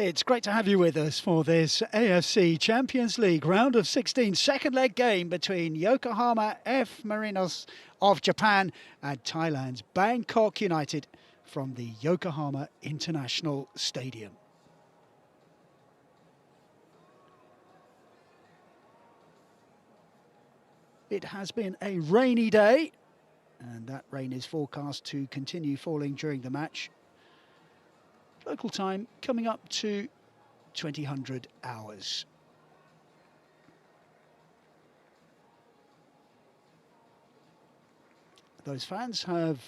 It's great to have you with us for this AFC Champions League round of 16 second leg game between Yokohama F. Marinos of Japan and Thailand's Bangkok United from the Yokohama International Stadium. It has been a rainy day, and that rain is forecast to continue falling during the match. Local time coming up to 2000 hours. Those fans have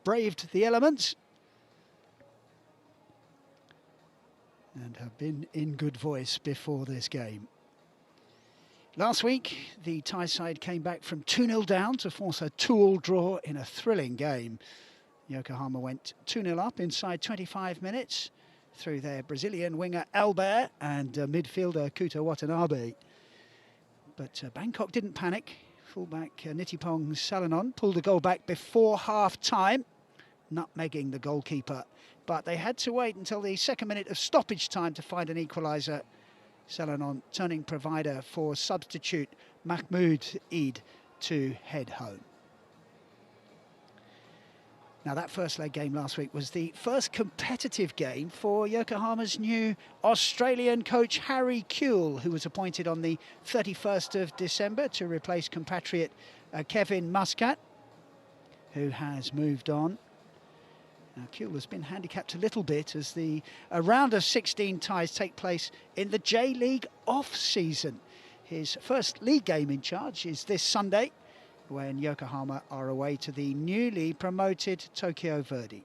braved the elements and have been in good voice before this game. Last week, the Thai side came back from 2-0 down to force a 2-2 draw in a thrilling game. Yokohama went 2-0 up inside 25 minutes through their Brazilian winger Albert and midfielder Kuta Watanabe. But Bangkok didn't panic. Fullback Nitipong Salenon pulled the goal back before half-time, nutmegging the goalkeeper. But they had to wait until the second minute of stoppage time to find an equaliser. Salenon turning provider for substitute Mahmoud Eid to head home. Now, that first leg game last week was the first competitive game for Yokohama's new Australian coach Harry Kewell, who was appointed on the 31st of December to replace compatriot Kevin Muscat, who has moved on. Now, Kewell has been handicapped a little bit as the round of 16 ties take place in the J-League off-season. His first league game in charge is this Sunday, when Yokohama are away to the newly promoted Tokyo Verdy.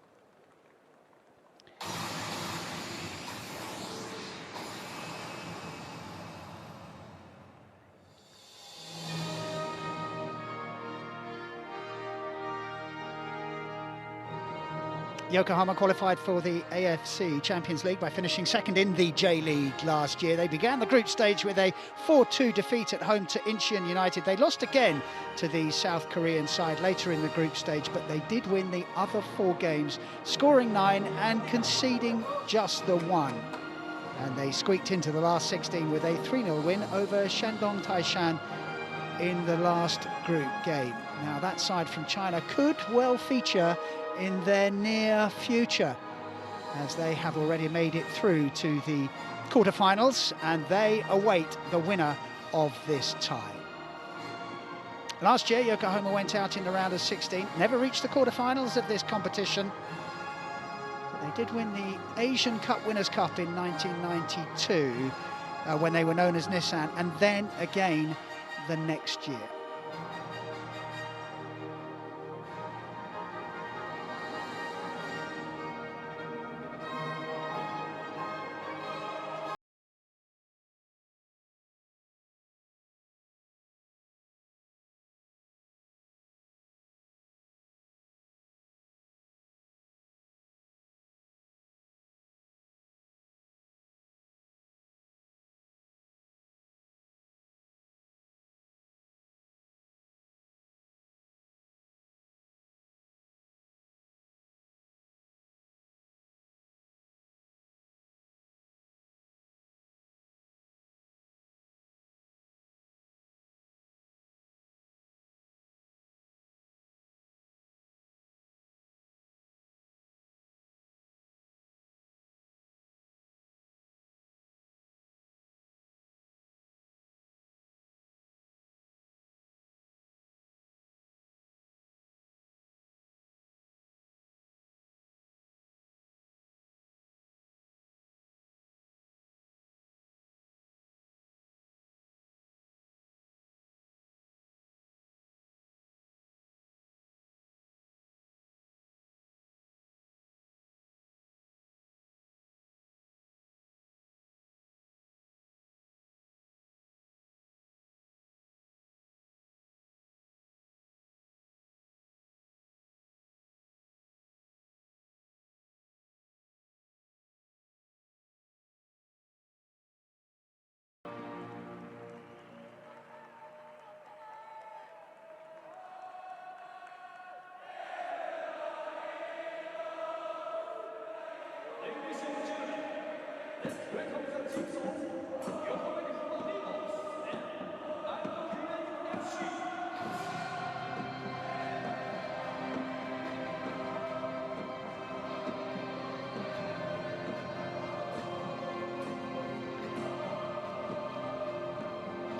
Yokohama qualified for the AFC Champions League by finishing second in the J-League last year. They began the group stage with a 4-2 defeat at home to Incheon United. They lost again to the South Korean side later in the group stage, but they did win the other 4 games, scoring 9 and conceding just the 1. And they squeaked into the last 16 with a 3-0 win over Shandong Taishan in the last group game. Now, that side from China could well feature in their near future, as they have already made it through to the quarterfinals and they await the winner of this tie. Last year, Yokohama went out in the round of 16, never reached the quarterfinals of this competition, but they did win the Asian Cup Winners' Cup in 1992 when they were known as Nissan, and then again the next year.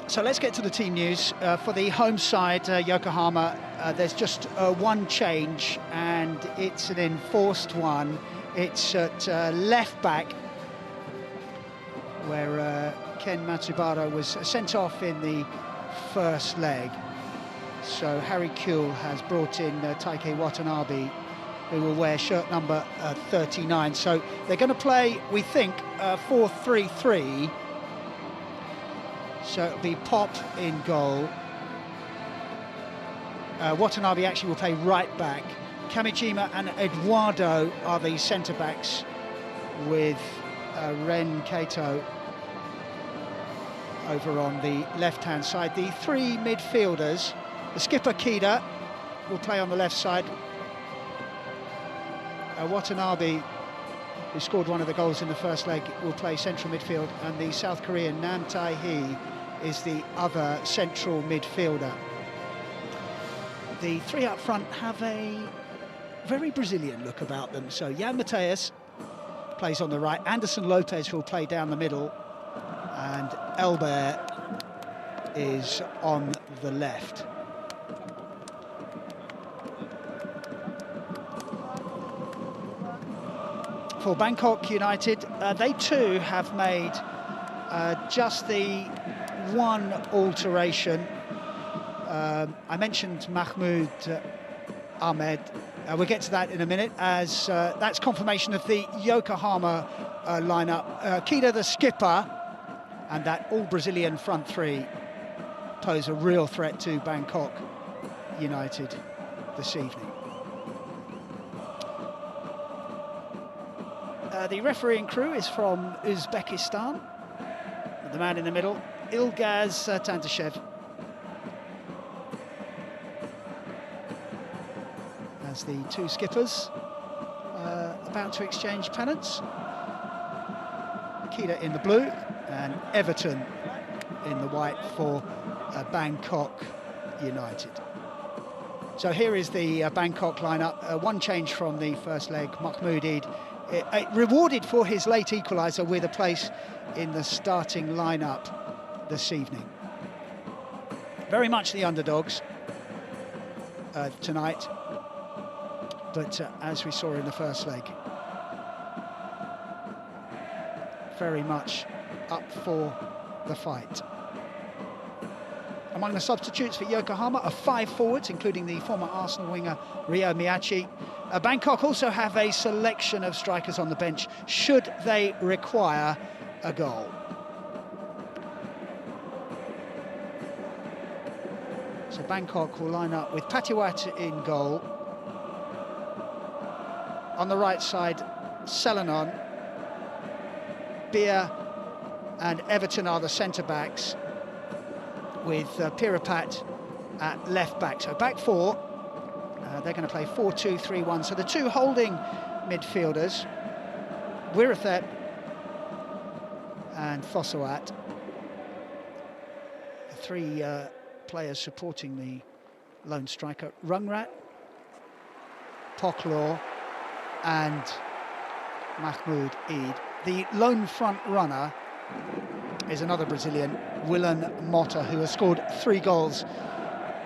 So let's get to the team news. For the home side, Yokohama, there's just one change, and it's an enforced one. It's at left back, where Ken Matsubara was sent off in the first leg. So Harry Kuehl has brought in Taike Watanabe, who will wear shirt number 39. So they're going to play, we think, 4-3-3. So it'll be Pop in goal. Watanabe actually will play right back. Kamijima and Eduardo are the centre-backs, with Ren Kato over on the left-hand side. The three midfielders, the skipper Kida will play on the left side. Watanabe, who scored one of the goals in the first leg, will play central midfield, and the South Korean Nam Tae-hee is the other central midfielder. The three up front have a very Brazilian look about them. So Jan Mateus plays on the right, Anderson Lopez will play down the middle, and Elber is on the left. For Bangkok United, they too have made just the one alteration. I mentioned Mahmoud Ahmed. We'll get to that in a minute, as that's confirmation of the Yokohama lineup. Kida, the skipper, and that all-Brazilian front three pose a real threat to Bangkok United this evening. The refereeing crew is from Uzbekistan. The man in the middle, Ilgaz Tantashev. As the two skippers about to exchange pennants. Kida in the blue and Everton in the white for Bangkok United. So here is the Bangkok lineup. One change from the first leg. Mahmoud Eid rewarded for his late equaliser with a place in the starting lineup this evening. Very much the underdogs tonight, but as we saw in the first leg, very much up for the fight. Among the substitutes for Yokohama are 5 forwards, including the former Arsenal winger Ryo Miyachi. Bangkok also have a selection of strikers on the bench, should they require a goal. So Bangkok will line up with Patiwat in goal. On the right side, Selenon, Beer and Everton are the centre-backs, with Pirapat at left back. So back four, they're going to play 4-2-3-1. So the two holding midfielders, Wirathet and Fossowat, the three players supporting the lone striker, Rungrat, Poklor and Mahmoud Eid. The lone front runner is another Brazilian, Willan Mota, who has scored 3 goals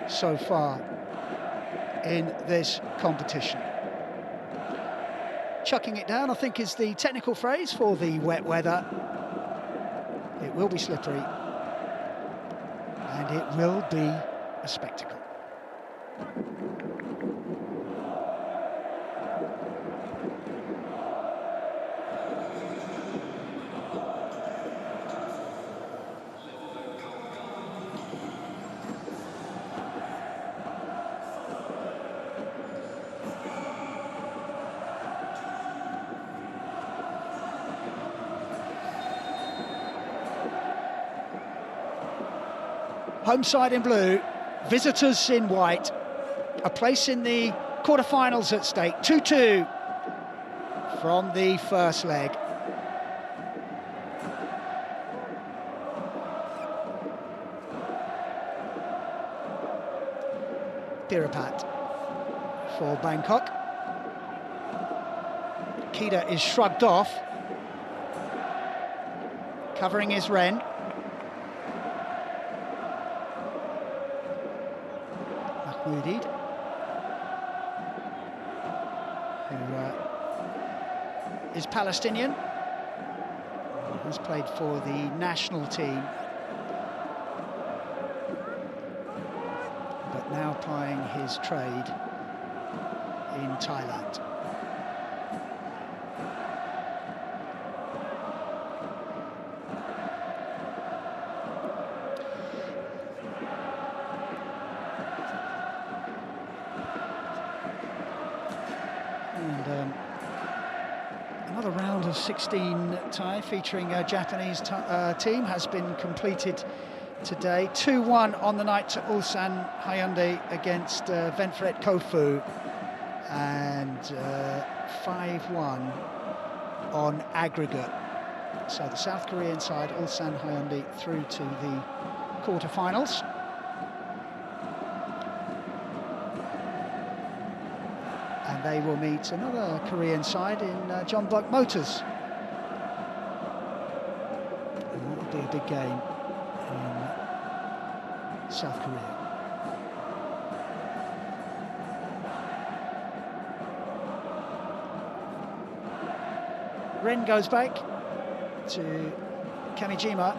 so far in this competition. Chucking it down, I think, is the technical phrase for the wet weather. It will be slippery, and it will be a spectacle. Home side in blue, visitors in white. A place in the quarter-finals at stake. 2-2 from the first leg. Pirapat for Bangkok. Kida is shrugged off. Covering his Ren. Udid, who is Palestinian, has played for the national team, but now plying his trade in Thailand. And another round of 16 tie featuring a Japanese team has been completed today. 2-1 on the night to Ulsan Hyundai against Venfret Kofu, and 5-1 on aggregate. So the South Korean side, Ulsan Hyundai, through to the quarter-finals. And they will meet another Korean side in Jeonbuk Motors. And that will be a big game in South Korea. Ren goes back to Kamijima.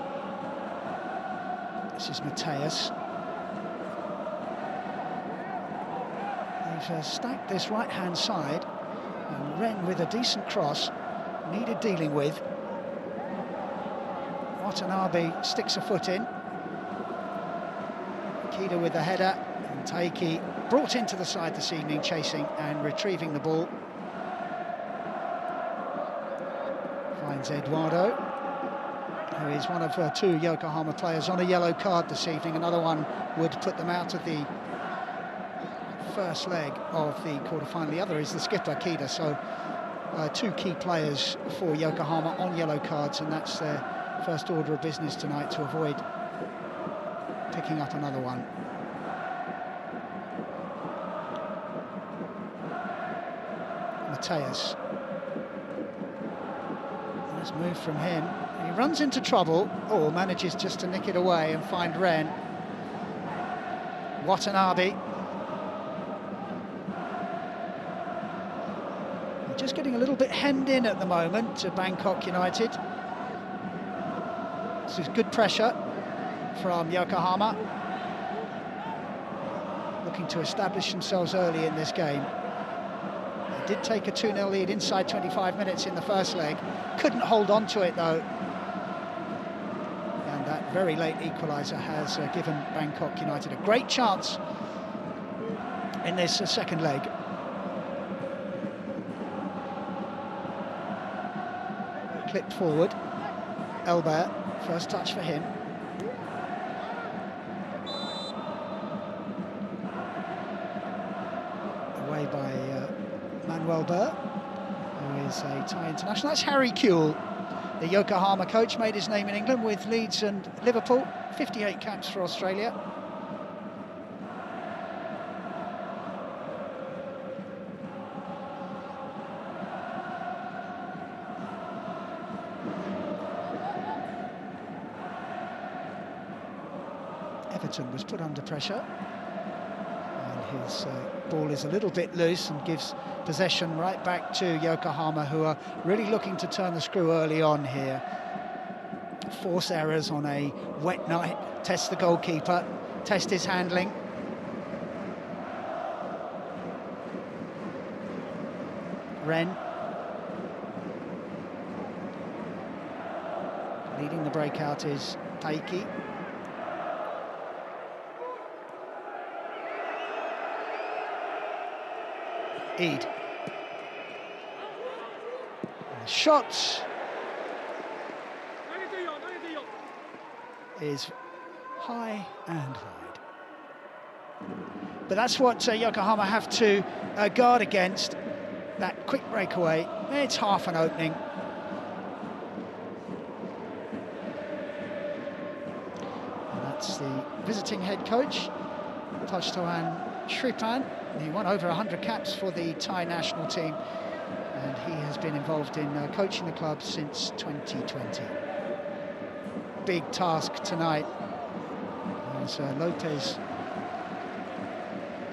This is Mateus. They've stacked this right-hand side, and Ren with a decent cross, needed dealing with. Watanabe sticks a foot in. Kida with the header, and Taiki brought into the side this evening, chasing and retrieving the ball. Finds Eduardo, who is one of two Yokohama players on a yellow card this evening. Another one would put them out of the first leg of the quarter-final. The other is the skipper, Kida. So two key players for Yokohama on yellow cards, and that's their first order of business tonight, to avoid picking up another one. Mateus. Nice move from him. He runs into trouble, or manages just to nick it away and find Ren. Watanabe. Just getting a little bit hemmed in at the moment to Bangkok United. This is good pressure from Yokohama, looking to establish themselves early in this game. They did take a 2-0 lead inside 25 minutes in the first leg, couldn't hold on to it though, and that very late equaliser has given Bangkok United a great chance in this second leg. Clipped forward, Elbert, first touch for him. Away by Manuel Burr, who is a Thai international. That's Harry Kewell, the Yokohama coach, made his name in England with Leeds and Liverpool, 58 caps for Australia. Everton was put under pressure, and his ball is a little bit loose and gives possession right back to Yokohama, who are really looking to turn the screw early on here. Force errors on a wet night, test the goalkeeper, test his handling. Ren leading the breakout is Taiki. Eid. The shot is high and wide. But that's what Yokohama have to guard against, that quick breakaway. It's half an opening. And that's the visiting head coach, Toshtoan Shripan. He won over 100 caps for the Thai national team, and he has been involved in coaching the club since 2020. Big task tonight, as Lopez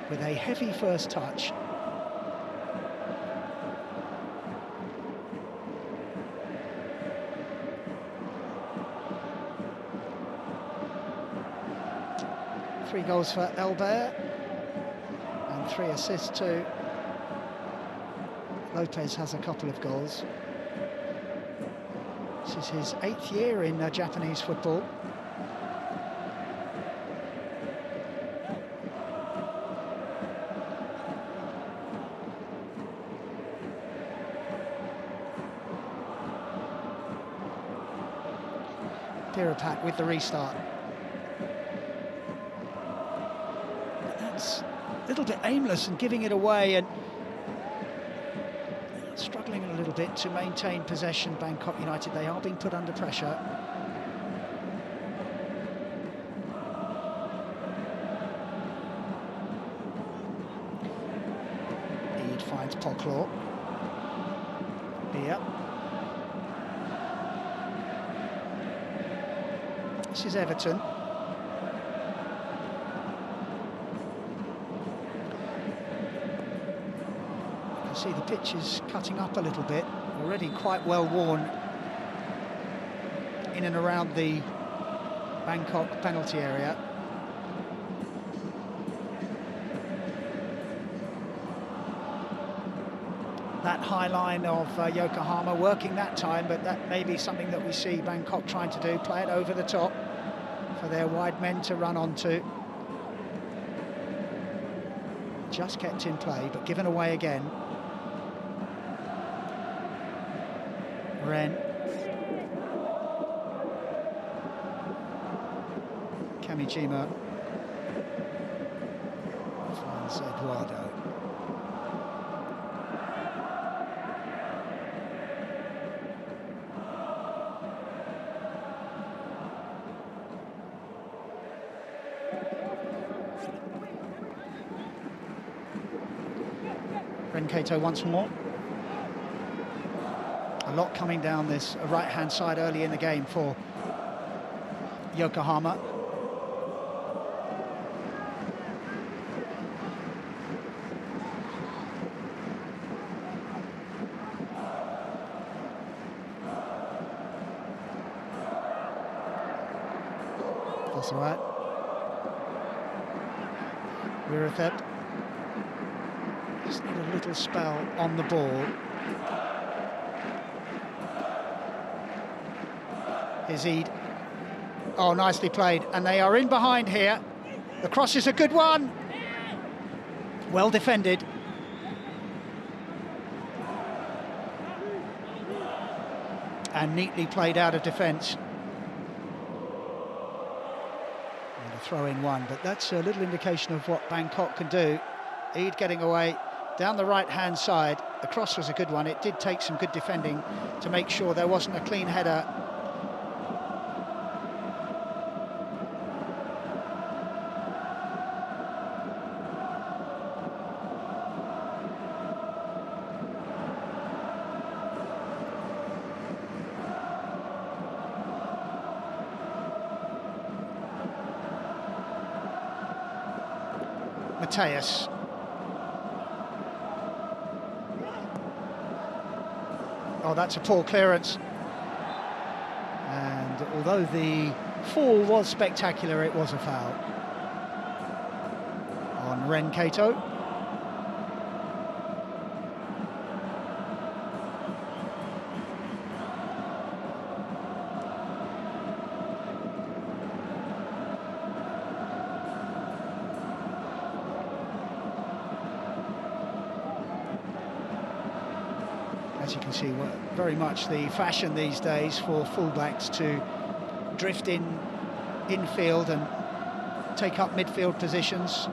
with a heavy first touch. Three goals for Elbert and 3 assists too. Lopez has a couple of goals. This is his 8th year in Japanese football. Pirapat with the restart. That's a little bit aimless and giving it away, and struggling a little bit to maintain possession. Bangkok United, they are being put under pressure. Eid finds Pocklaw. Beer. This is Everton. You can see the pitch is cutting up a little bit, already quite well worn in and around the Bangkok penalty area. That high line of Yokohama working that time, but that may be something that we see Bangkok trying to do, play it over the top for their wide men to run onto. Just kept in play, but given away again. Ren. Kamijima finds Eduardo. Kato once more. A lot coming down this right-hand side early in the game for Yokohama. That's all right. Wirithep. Just need a little spell on the ball. Here's Eid. Oh, nicely played. And they are in behind here. The cross is a good one. Well defended. And neatly played out of defence. And a throw-in one, but that's a little indication of what Bangkok can do. Eid getting away down the right-hand side. The cross was a good one. It did take some good defending to make sure there wasn't a clean header. Mateus. Oh, that's a poor clearance. And although the fall was spectacular, it was a foul on Ren Kato. As you can see, very much the fashion these days for fullbacks to drift infield and take up midfield positions,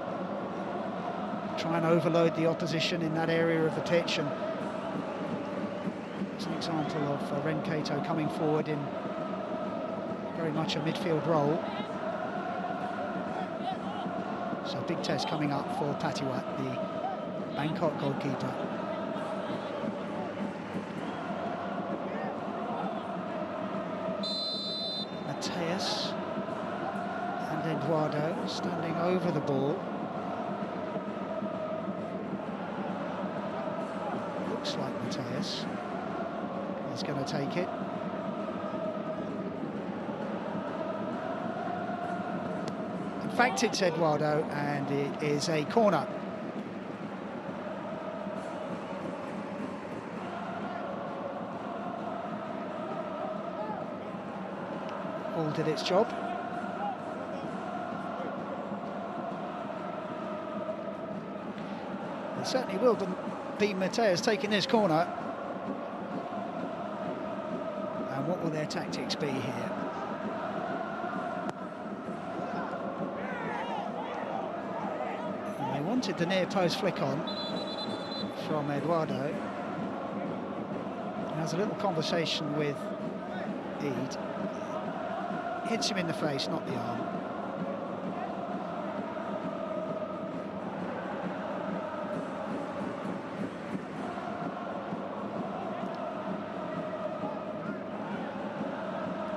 try and overload the opposition in that area of the pitch. And it's an example of Ren Kato coming forward in very much a midfield role. So big test coming up for Patiwat, the Bangkok goalkeeper. Mateus and Eduardo standing over the ball. looks like Mateus is going to take it. In fact, it's Eduardo, and it is a corner. All did its job. It certainly will be Mateus taking this corner. And what will their tactics be here? And they wanted the near post flick on from Eduardo. He has a little conversation with Eid. Hits him in the face, not the arm.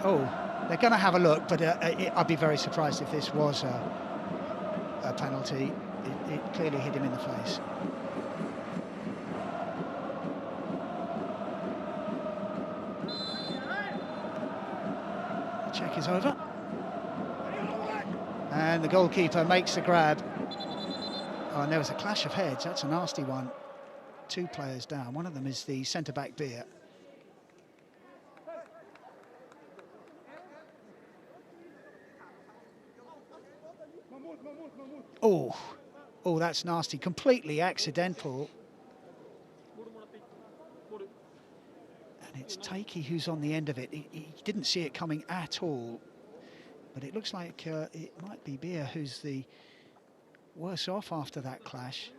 Oh, they're going to have a look, but I'd be very surprised if this was a penalty. It clearly hit him in the face. Check is over. And the goalkeeper makes the grab. Oh, and there was a clash of heads. That's a nasty one. Two players down. One of them is the centre-back Beer. Oh, that's nasty. Completely accidental. And it's Taiki who's on the end of it. He didn't see it coming at all. But it looks like it might be Beer who's the worse off after that clash.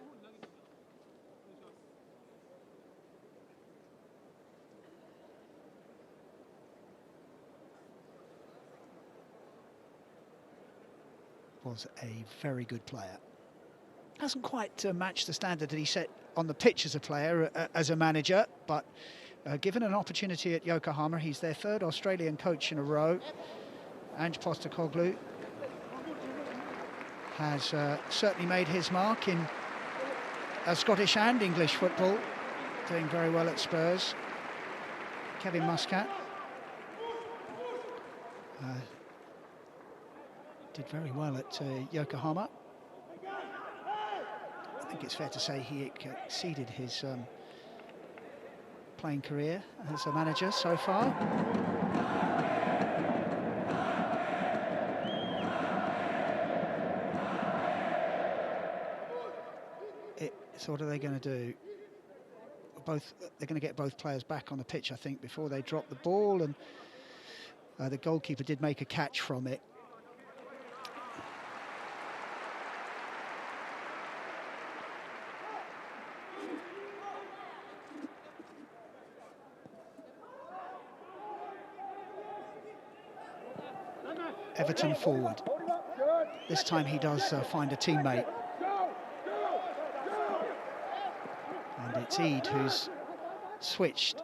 Was a very good player. Hasn't quite matched the standard that he set on the pitch as a player, as a manager, but given an opportunity at Yokohama, he's their third Australian coach in a row. Ange Postecoglou has certainly made his mark in Scottish and English football, doing very well at Spurs. Kevin Muscat did very well at Yokohama. I think it's fair to say he exceeded his playing career as a manager so far. So what are they going to do? They're going to get both players back on the pitch, I think, before they drop the ball, and the goalkeeper did make a catch from it. Everton forward. This time he does find a teammate. And it's Eid who's switched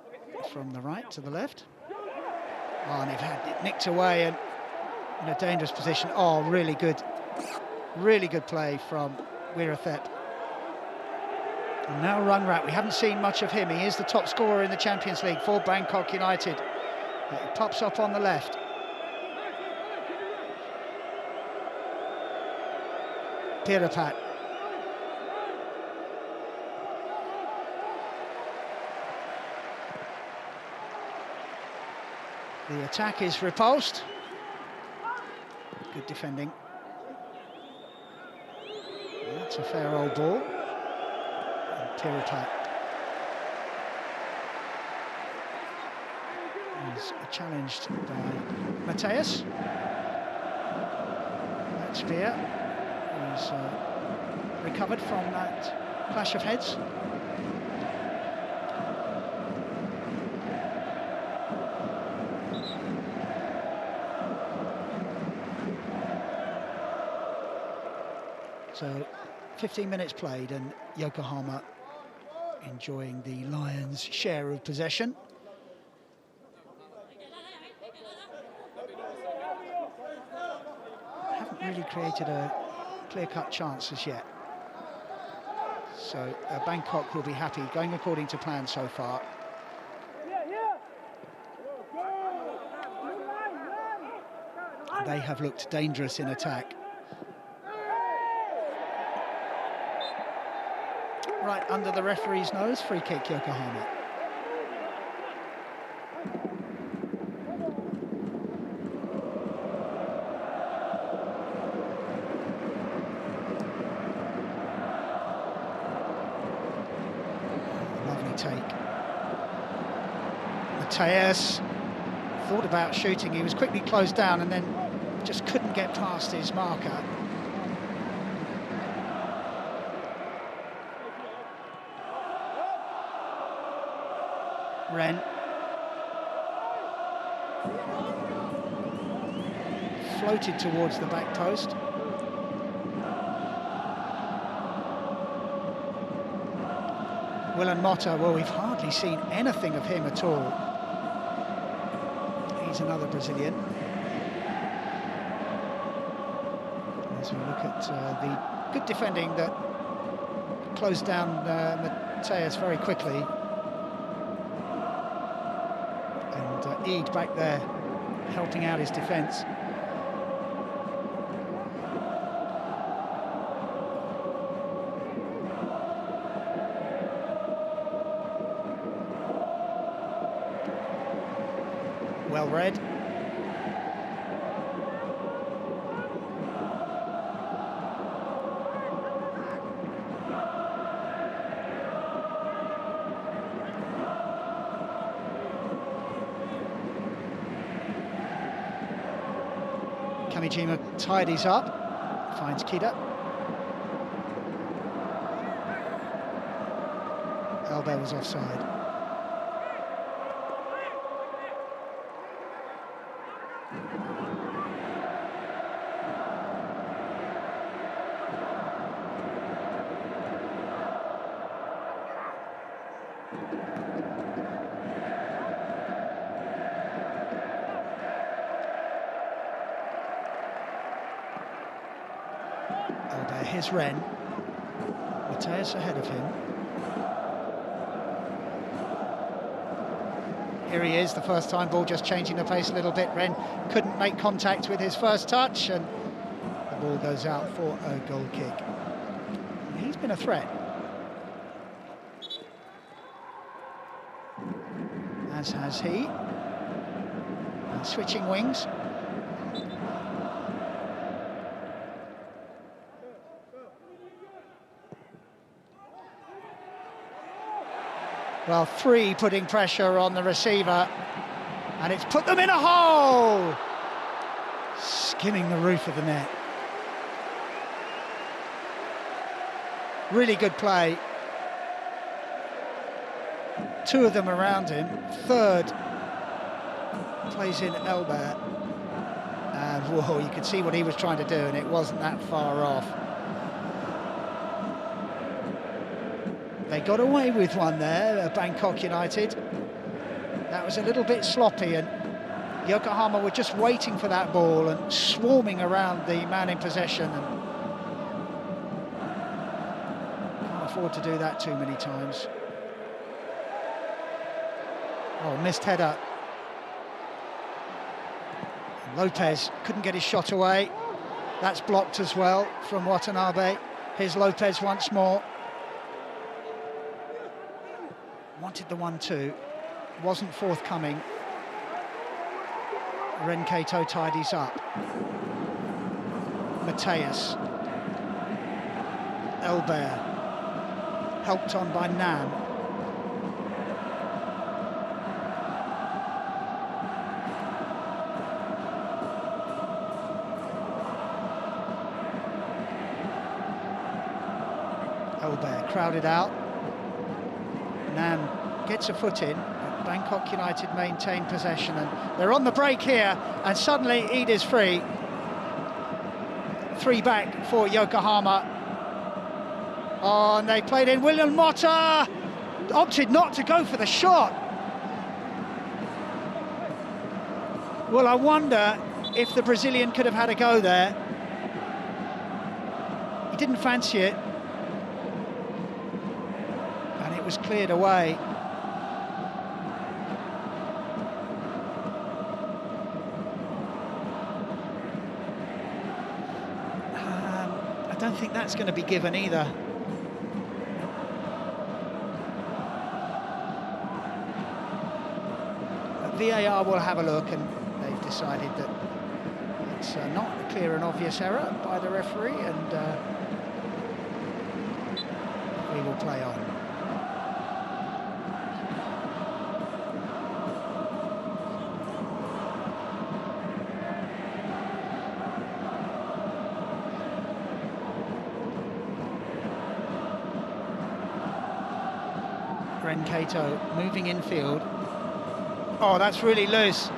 from the right to the left. Oh, and they've had it nicked away and in a dangerous position. Oh, really good play from Weerathep. And now Rungrat, we haven't seen much of him. He is the top scorer in the Champions League for Bangkok United. He pops up on the left. Pirapat. The attack is repulsed. Good defending. That's a fair old ball. And Pirapat is challenged by Mateus. That's Beer, who's recovered from that clash of heads. So 15 minutes played and Yokohama enjoying the Lions' share of possession. Haven't really created a clear-cut chance as yet. So Bangkok will be happy, going according to plan so far. They have looked dangerous in attack. Right under the referee's nose, free kick Yokohama. Lovely take. Mateus thought about shooting, he was quickly closed down and then just couldn't get past his marker. Ren. Floated towards the back post. Willan Motta, well, we've hardly seen anything of him at all. He's another Brazilian. As we look at the good defending that closed down Mateus very quickly. And Eid back there helping out his defence. Well read. Kamijima tidies up, finds Kida. Elbert was offside. Here's Ren. Mateus ahead of him. Here he is, the first time ball just changing the pace a little bit. Ren couldn't make contact with his first touch and the ball goes out for a goal kick. He's been a threat. As has he. And switching wings. Well, three putting pressure on the receiver, and it's put them in a hole! Skimming the roof of the net. Really good play. Two of them around him. Third plays in Elbert. And whoa, you could see what he was trying to do, and it wasn't that far off. They got away with one there, Bangkok United. That was a little bit sloppy, and Yokohama were just waiting for that ball and swarming around the man in possession. And can't afford to do that too many times. Oh, missed header. Lopez couldn't get his shot away. That's blocked as well from Watanabe. Here's Lopez once more. Wanted the 1-2, wasn't forthcoming. Renkato tidies up. Mateus. Elbert. Helped on by Nam. Elbert crowded out. Nam gets a foot in, but Bangkok United maintain possession, and they're on the break here, and suddenly Eid is free. Three back for Yokohama. Oh, and they played in. Willan Motta opted not to go for the shot. Well, I wonder if the Brazilian could have had a go there. He didn't fancy it. was cleared away. I don't think that's going to be given either. VAR will have a look, and they've decided that it's not a clear and obvious error by the referee, and we will play on. Cato moving infield. Oh, that's really loose.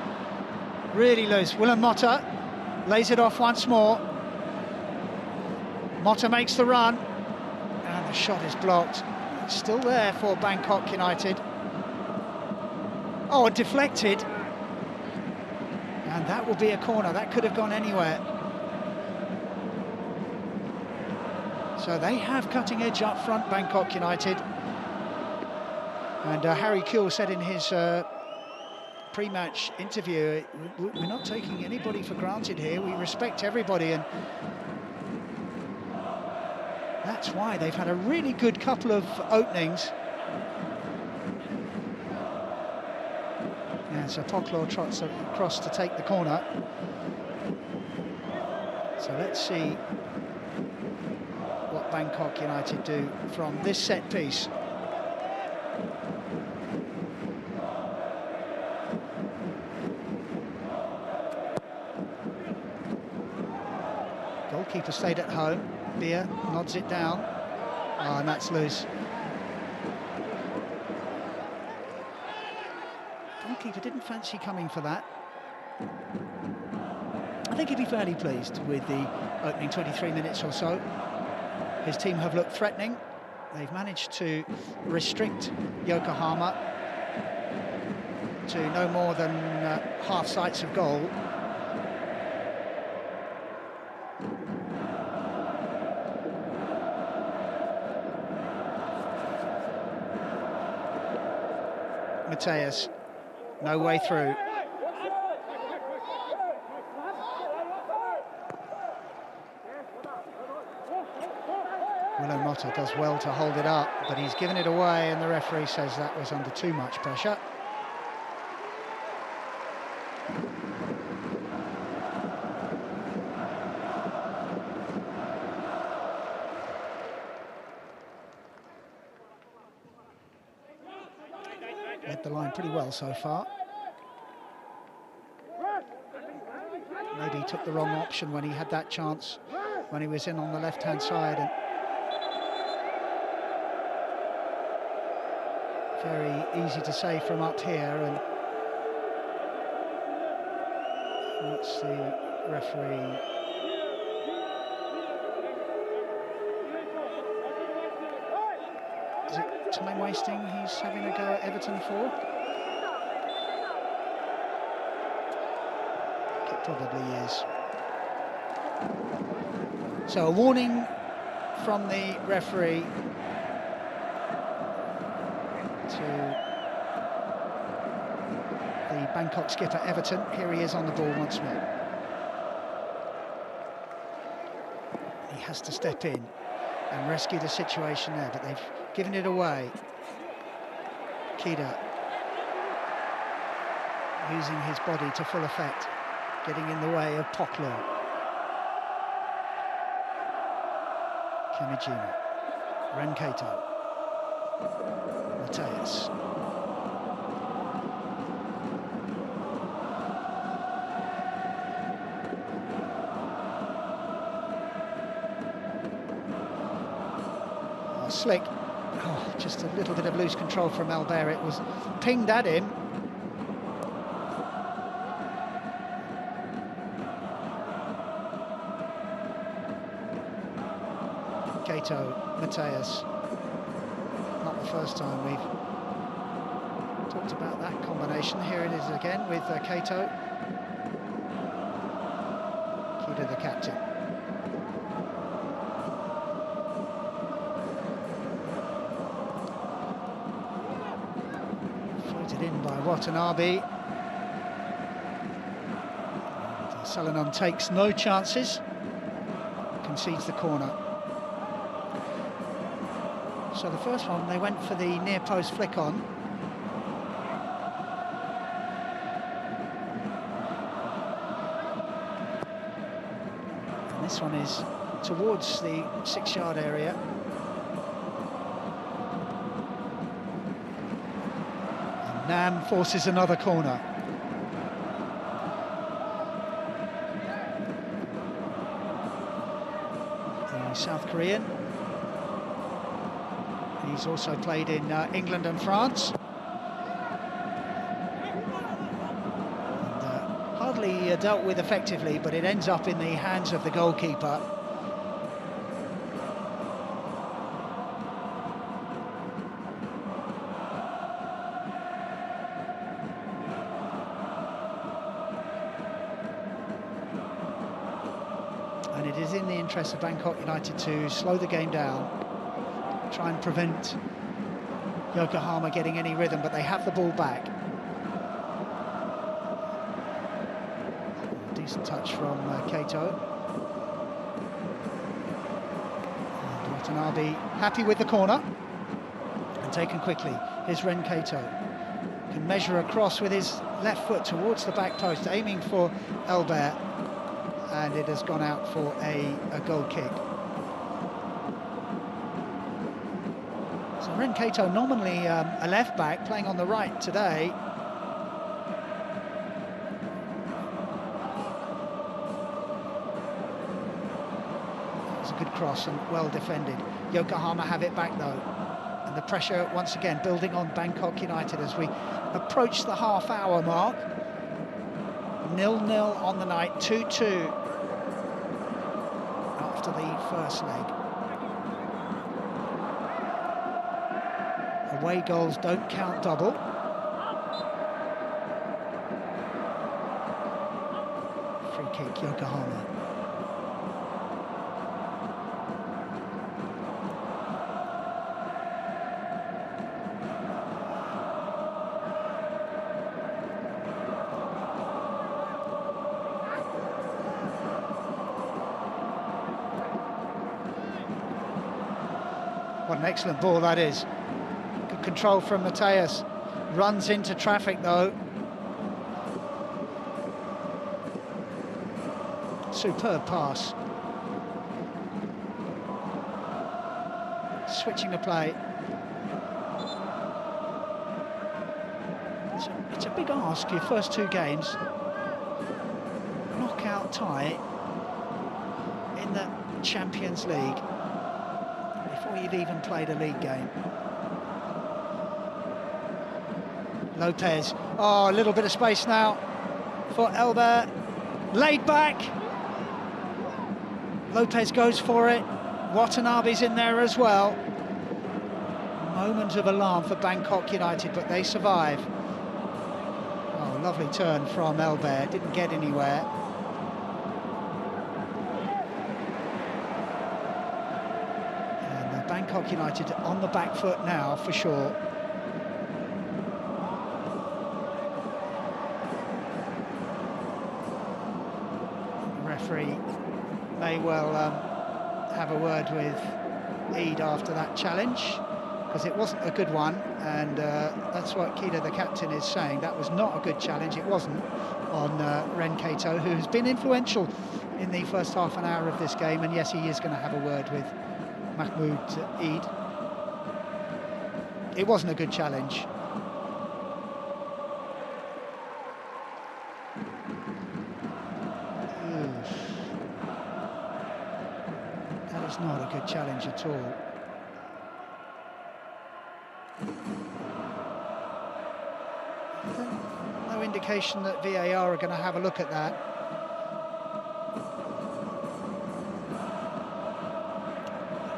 Really loose. Willem Motta lays it off once more. Motta makes the run. And the shot is blocked. It's still there for Bangkok United. Oh, deflected. And that will be a corner. That could have gone anywhere. So they have cutting edge up front, Bangkok United. And Harry Kewell said in his pre-match interview, we're not taking anybody for granted here. We respect everybody, and that's why they've had a really good couple of openings. Yeah, so Pocklor trots across to take the corner. So let's see what Bangkok United do from this set piece. Goalkeeper stayed at home. Beer nods it down. Oh, and that's loose. Goalkeeper didn't fancy coming for that. I think he'd be fairly pleased with the opening 23 minutes or so. His team have looked threatening. They've managed to restrict Yokohama to no more than half sights of goal. Mateus, no way through. Willem Motta does well to hold it up, but he's given it away, and the referee says that was under too much pressure. Led the line pretty well so far. Maybe he took the wrong option when he had that chance, when he was in on the left-hand side. And very easy to say from up here, and what's the referee? Is it time wasting he's having a go at Everton for? It probably is. So a warning from the referee to the Bangkok skipper Everton. Here he is on the ball once more. He has to step in and rescue the situation there, but they've given it away. Kida using his body to full effect, getting in the way of Pocklor. Kamijima, Rankato, Mateus. Slick. Oh, just a little bit of loose control from Albert. It was pinged at him. Kato, Mateus. Not the first time we've talked about that combination. Here it is again with Kato. Kida, the captain. It in by Watanabe. Selenon takes no chances, concedes the corner. So the first one, they went for the near post flick on. And this one is towards the 6-yard area. And Nam forces another corner. The South Korean. He's also played in England and France. And, hardly dealt with effectively, but it ends up in the hands of the goalkeeper. And it is in the interest of Bangkok United to slow the game down, try and prevent Yokohama getting any rhythm, but they have the ball back. Decent touch from Kato. And Watanabe happy with the corner and taken quickly. Here's Ren Kato. Can measure across with his left foot towards the back post, aiming for Elbert, and it has gone out for a goal kick. So Ren Kato, nominally a left-back, playing on the right today. It's a good cross and well defended. Yokohama have it back though. And the pressure once again building on Bangkok United as we approach the half-hour mark. 0-0 on the night, 2-2 after the first leg. Away goals don't count double. Free kick, Yokohama. What an excellent ball that is. Good control from Mateus. Runs into traffic though. Superb pass. Switching the play. It's a big ask, your first two games. Knockout tie in the Champions League before you've even played a league game. Lopez, oh, a little bit of space now for Elbert, laid back. Lopez goes for it, Watanabe's in there as well. Moment of alarm for Bangkok United, but they survive. Oh, lovely turn from Elbert, didn't get anywhere. And Bangkok United on the back foot now for sure. May well have a word with Eid after that challenge, because it wasn't a good one, and that's what Kida, the captain, is saying. That was not a good challenge, it wasn't, on Ren Kato, who has been influential in the first half an hour of this game, and yes, he is going to have a word with Mahmoud Eid. It wasn't a good challenge. It's not a good challenge at all. No indication that VAR are going to have a look at that.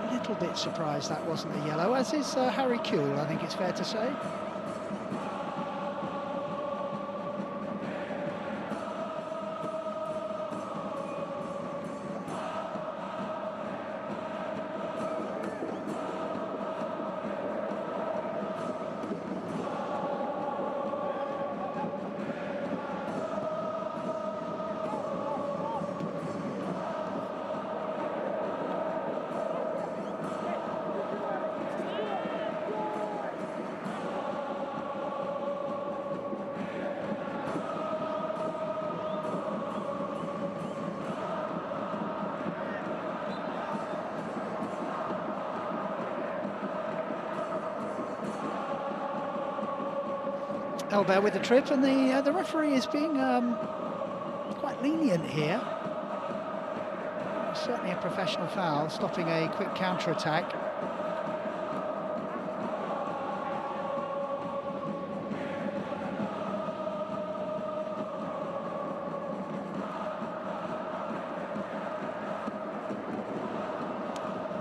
A little bit surprised that wasn't a yellow, as is Harry Kuehl, I think it's fair to say. Elbert with the trip, and the referee is being quite lenient here. Certainly a professional foul, stopping a quick counter-attack.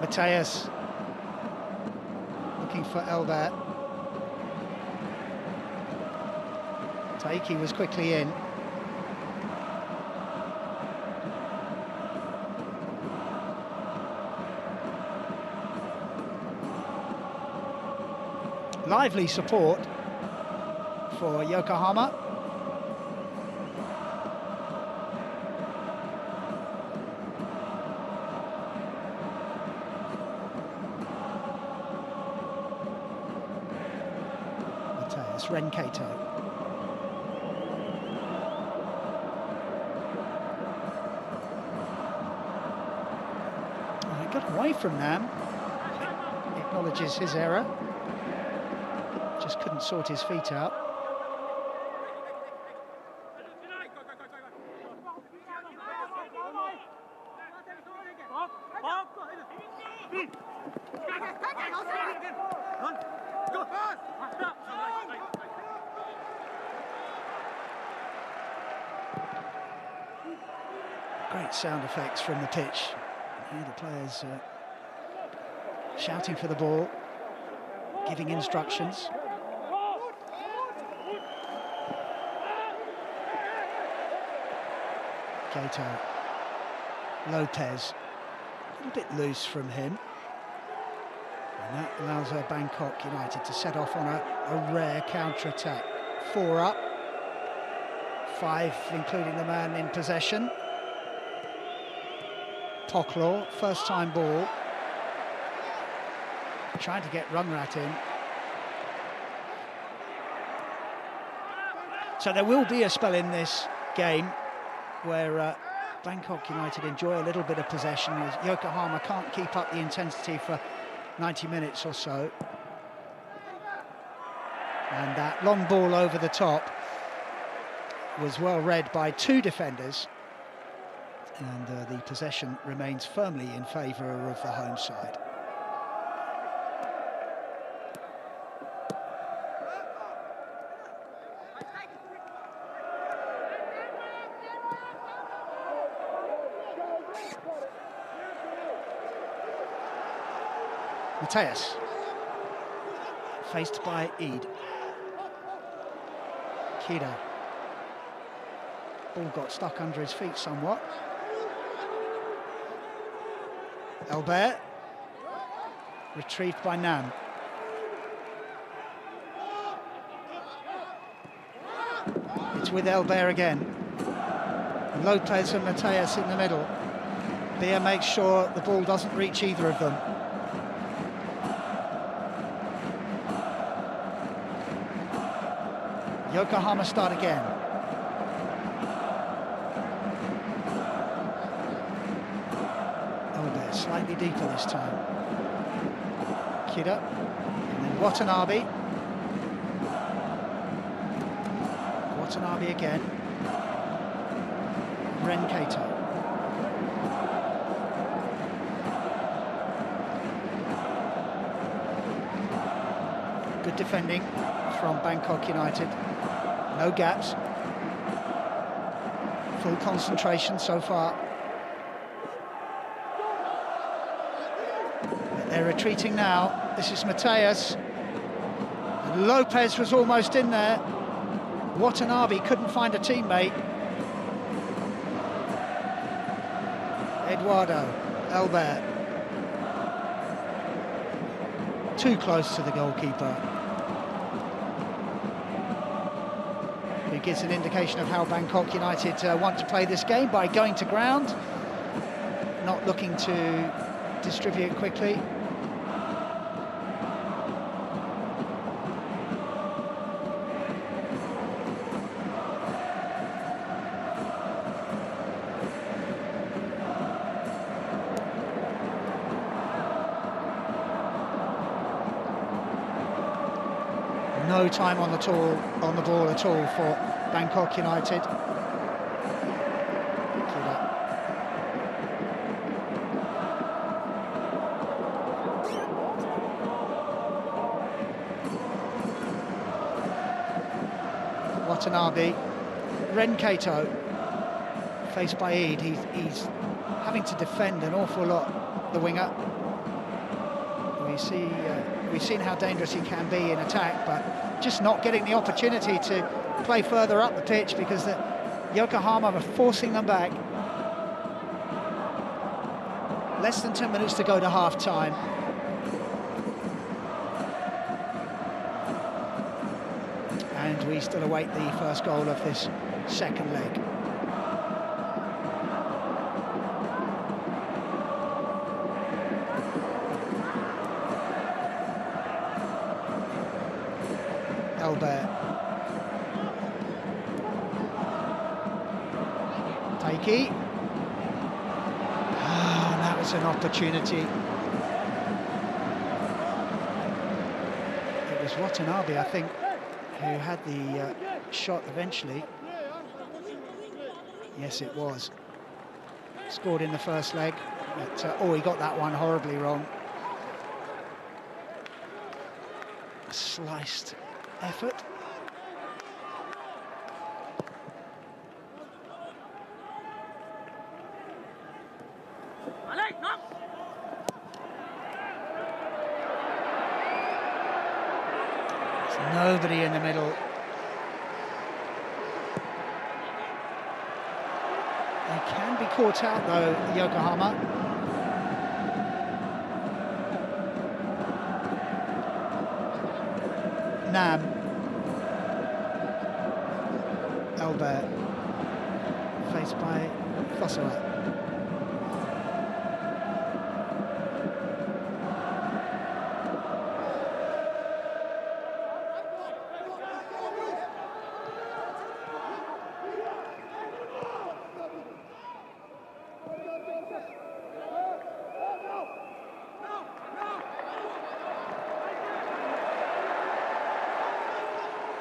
Mateus looking for Elbert. Taiki was quickly in. Lively support for Yokohama. Mateus Renkato. He got away from Nam. He acknowledges his error. Just couldn't sort his feet out. Great sound effects from the pitch. Here the players shouting for the ball, giving instructions. Gato, Lopez, a little bit loose from him, and that allows Bangkok United to set off on a rare counter-attack. 4 up, 5 including the man in possession. Pocklaw, first time ball, trying to get Rungrat in. So there will be a spell in this game where Bangkok United enjoy a little bit of possession, as Yokohama can't keep up the intensity for 90 minutes or so. And that long ball over the top was well read by 2 defenders, and the possession remains firmly in favour of the home side. Mateus, faced by Eid. Kida. Ball got stuck under his feet somewhat. Elbert, retrieved by Nam. It's with Elbert again. Lopez and Mateus in the middle. Bia makes sure the ball doesn't reach either of them. Yokohama start again. Elbert slightly deeper this time. Kida, and then Watanabe. Watanabe again. Renkato. Good defending from Bangkok United. No gaps. Full concentration so far. They're retreating now. This is Mateus. And Lopez was almost in there. Watanabe couldn't find a teammate. Eduardo, Elbert. Too close to the goalkeeper. It gives an indication of how Bangkok United want to play this game, by going to ground, not looking to distribute quickly. no time on the ball at all for Bangkok United. Watanabe, Renkato, faced by Eid. He's having to defend an awful lot, the winger. We've seen how dangerous he can be in attack, but just not getting the opportunity to play further up the pitch because the Yokohama are forcing them back. Less than 10 minutes to go to half-time. And we still await the first goal of this second leg. Albert. Taiki. And that was an opportunity. It was Watanabe, I think, who had the shot eventually. Yes, it was. Scored in the first leg, but oh, he got that one horribly wrong. A sliced effort. There's nobody in the middle. They can be caught out though, Yokohama. Nam. Albert. Faced by Fossera.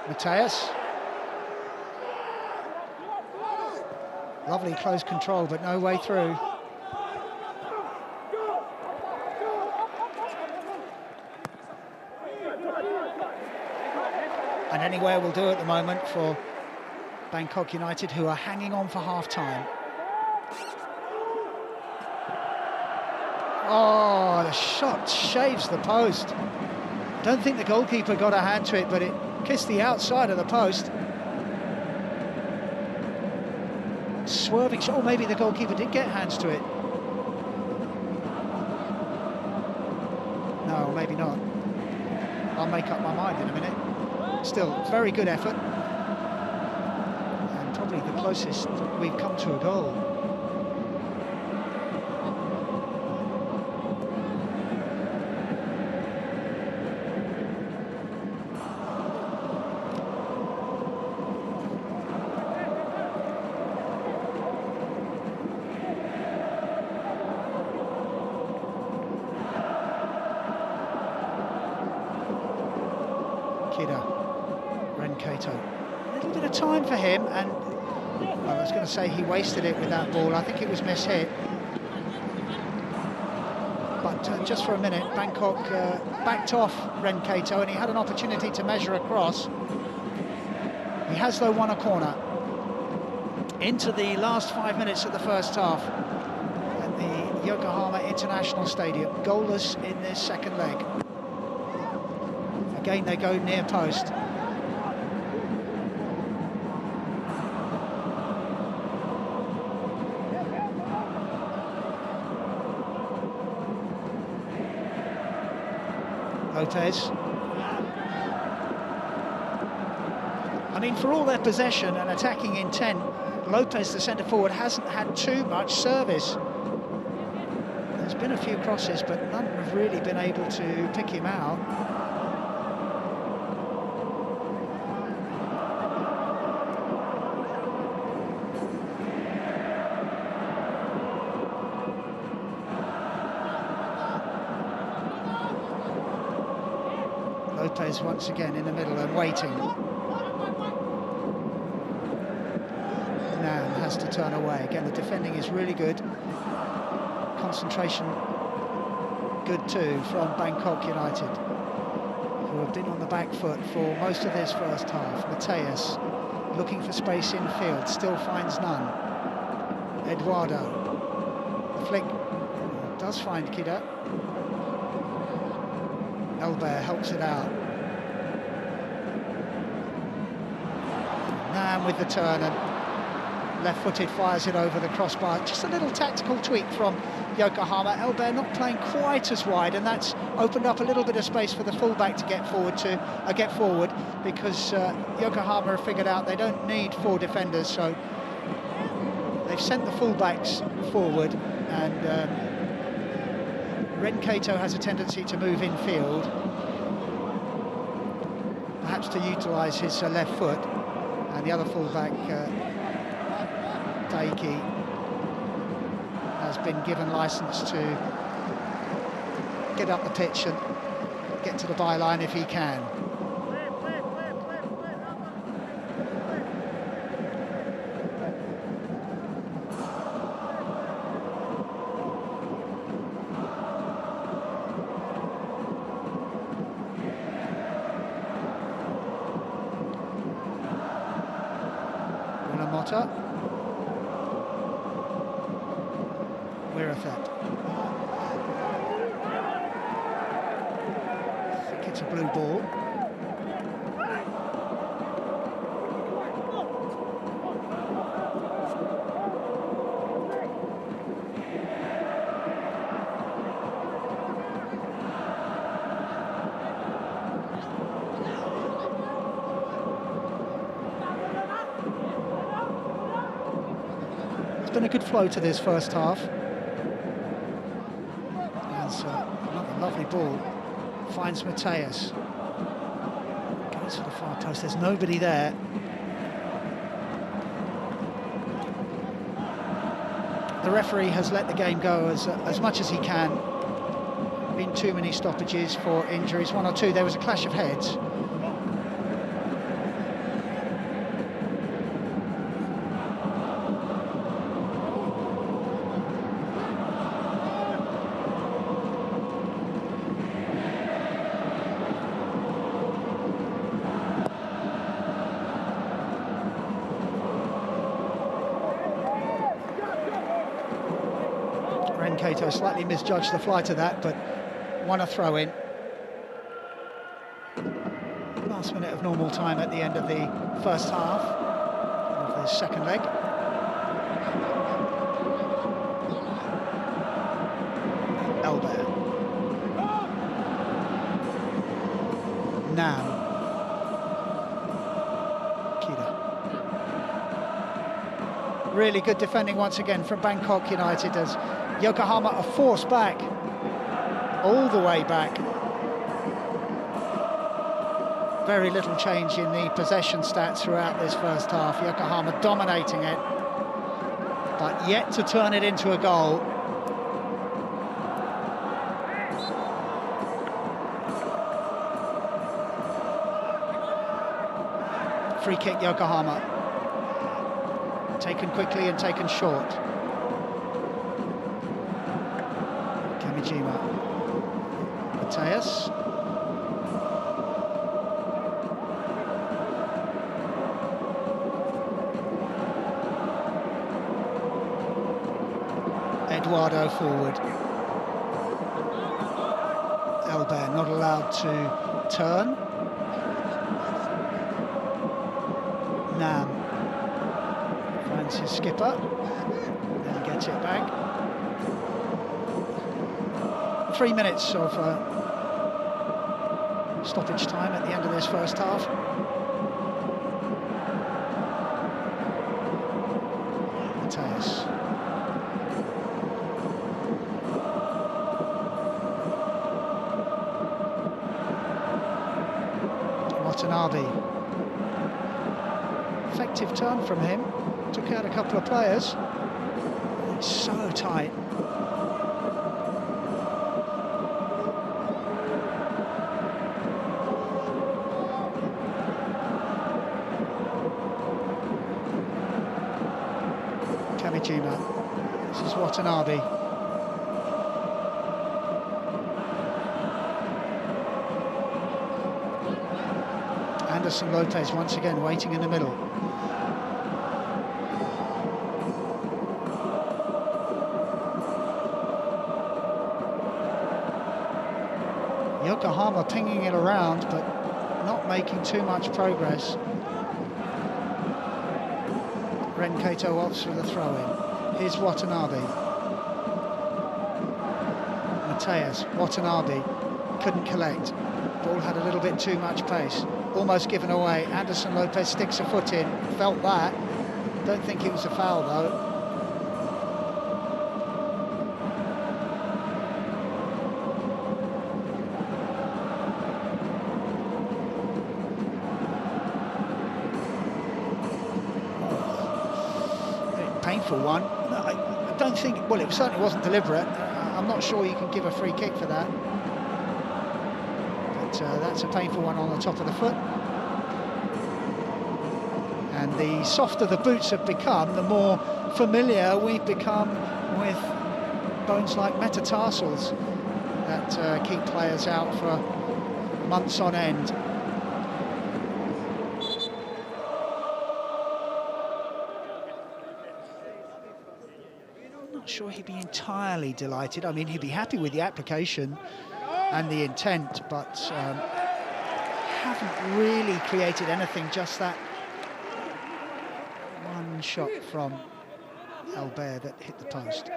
Mateus. Lovely close control, but no way through. And anywhere will do at the moment for Bangkok United, who are hanging on for half-time. Oh, the shot shaves the post. Don't think the goalkeeper got a hand to it, but it kissed the outside of the post. Swerving shot. Oh, maybe the goalkeeper did get hands to it. No, maybe not. I'll make up my mind in a minute. Still, very good effort. And probably the closest we've come to a goal. Renkato. A little bit of time for him, and well, I was going to say he wasted it with that ball. I think it was mishit. But just for a minute, Bangkok backed off Renkato, and he had an opportunity to measure across. He has, though, won a corner. Into the last 5 minutes of the first half at the Yokohama International Stadium. Goalless in this second leg. Again, they go near post. Lopez. I mean, for all their possession and attacking intent, Lopez, the centre-forward, hasn't had too much service. There's been a few crosses, but none have really been able to pick him out. Perez once again in the middle and waiting. Nam has to turn away. Again, the defending is really good. Concentration good too from Bangkok United, who have been on the back foot for most of this first half. Mateus looking for space in field, still finds none. Eduardo, the flick does find Kida. Elbert helps it out. Nam with the turn and left-footed fires it over the crossbar. Just a little tactical tweak from Yokohama. Elbert not playing quite as wide, and that's opened up a little bit of space for the fullback to get forward because Yokohama have figured out they don't need 4 defenders, so they've sent the fullbacks forward, and Ren Kato has a tendency to move in field, perhaps to utilise his left foot, and the other fullback, Daiki, has been given licence to get up the pitch and get to the byline if he can. Wirathat. I think it's a blue ball. It's been a good flow to this first half. That's another lovely ball. Finds Mateus. Goes for the far post. There's nobody there. The referee has let the game go as much as he can. Been too many stoppages for injuries, 1 or 2. There was a clash of heads. Kato slightly misjudged the flight of that, but won a throw-in. Last minute of normal time at the end of the first half of the second leg. Elbert. Nam. Kida. Really good defending once again from Bangkok United as Yokohama are forced back, all the way back. Very little change in the possession stats throughout this first half. Yokohama dominating it, but yet to turn it into a goal. Free kick Yokohama. Taken quickly and taken short. Mateus. Eduardo forward. Elbert not allowed to turn. Nam finds his skipper and gets it back. 3 minutes of stoppage time at the end of this first half. Mateus. Watanabe. Effective turn from him. Took out a couple of players. It's so tight. Nakajima. This is Watanabe. Anderson Lopez once again waiting in the middle. Yokohama pinging it around, but not making too much progress. Ren Kato opts for the throw-in. Here's Watanabe. Mateus, Watanabe, couldn't collect. Ball had a little bit too much pace. Almost given away. Anderson Lopez sticks a foot in. Felt that. Don't think it was a foul, though. Painful one. I don't think, well, it certainly wasn't deliberate. I'm not sure you can give a free kick for that. But that's a painful one on the top of the foot. And the softer the boots have become, the more familiar we've become with bones like metatarsals that keep players out for months on end. Sure he'd be entirely delighted. I mean, he'd be happy with the application and the intent, but haven't really created anything, just that one shot from Albert that hit the post.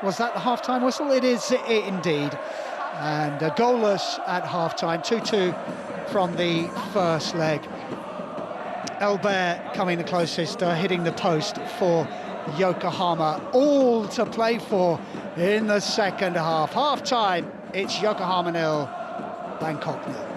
Was that the half-time whistle? It is indeed. And goalless at half-time, 2-2 from the first leg. Albert coming the closest, hitting the post for Yokohama. All to play for in the second half. Half-time, it's Yokohama 0, Bangkok 0.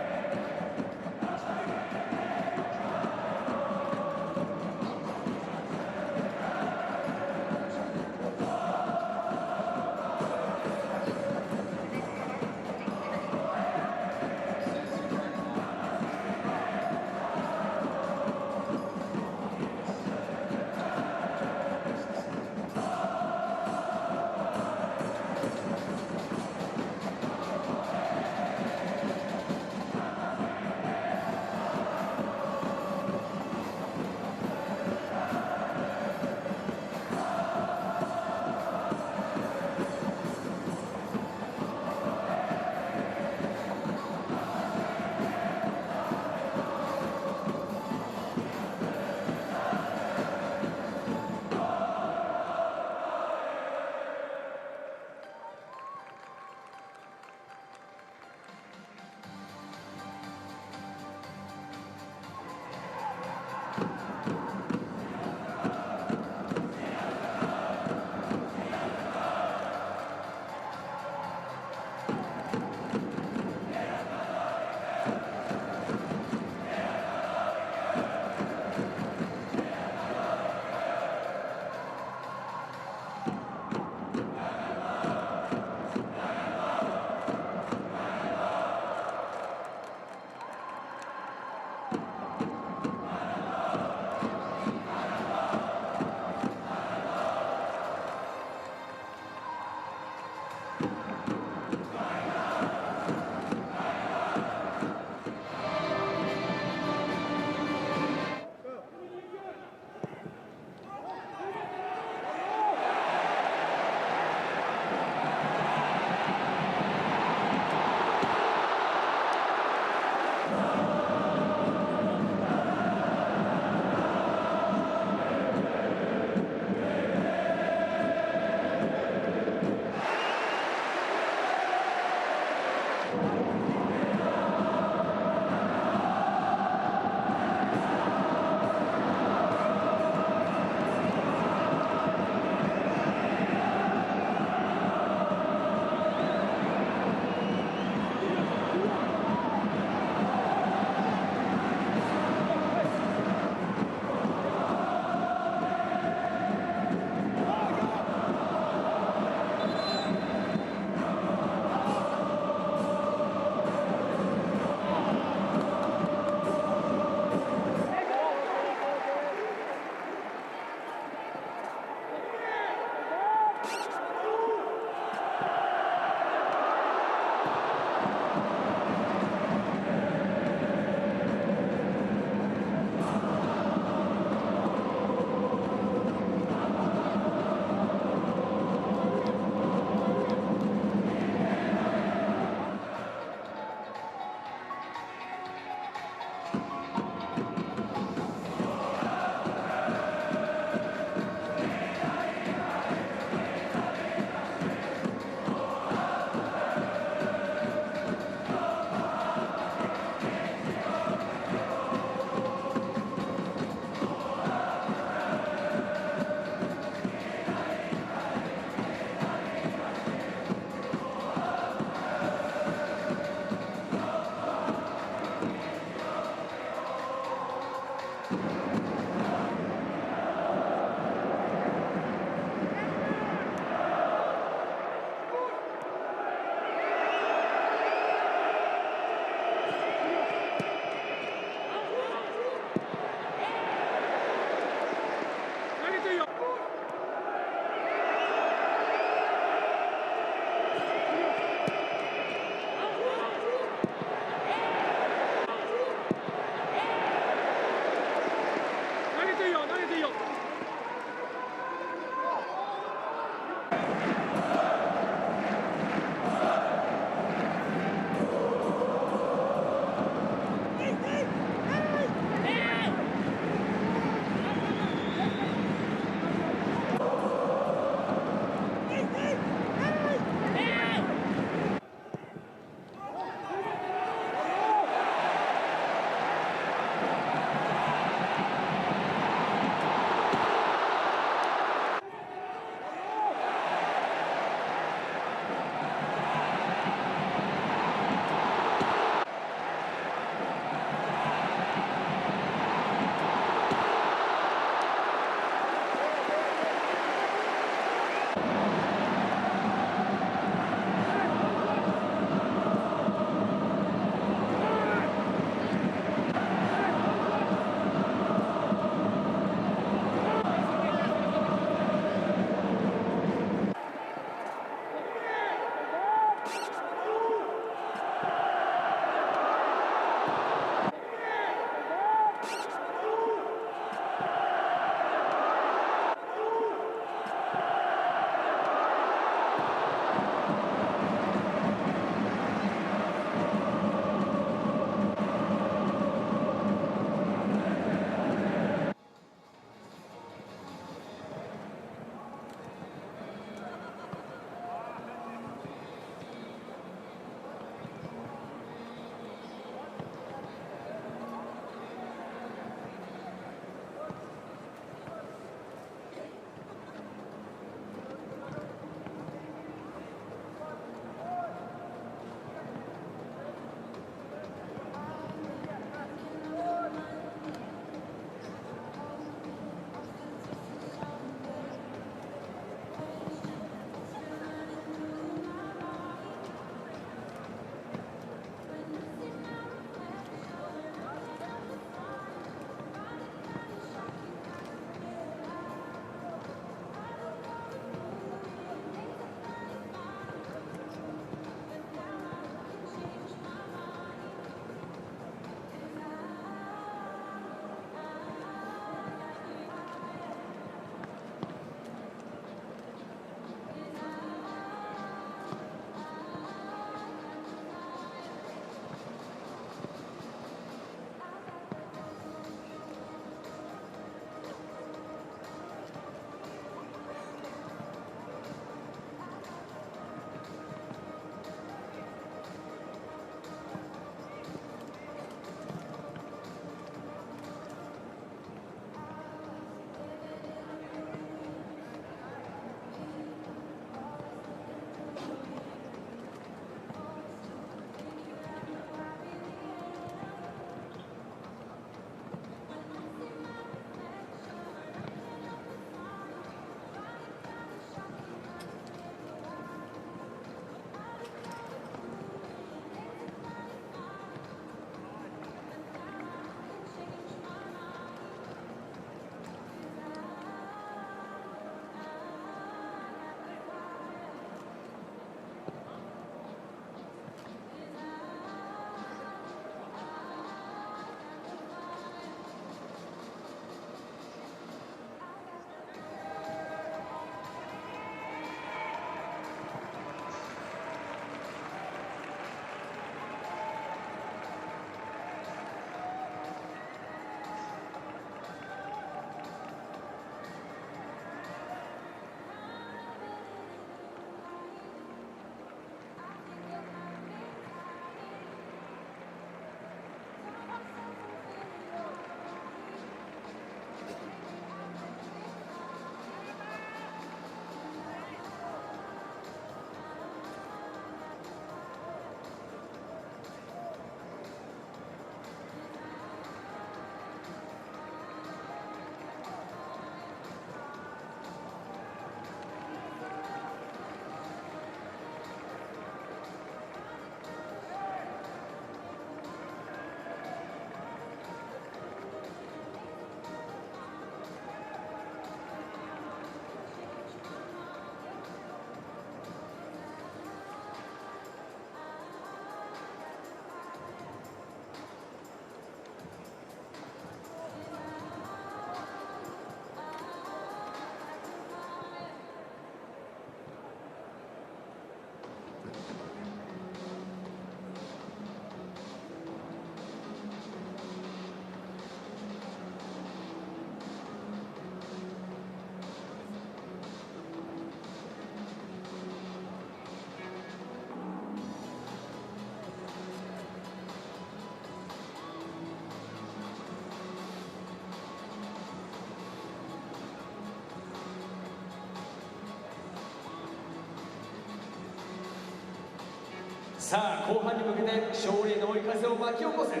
さあ後半に向けて勝利への追い風を巻き起こせ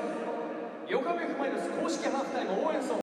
横浜 F ・マリノス公式ハーフタイム応援ソング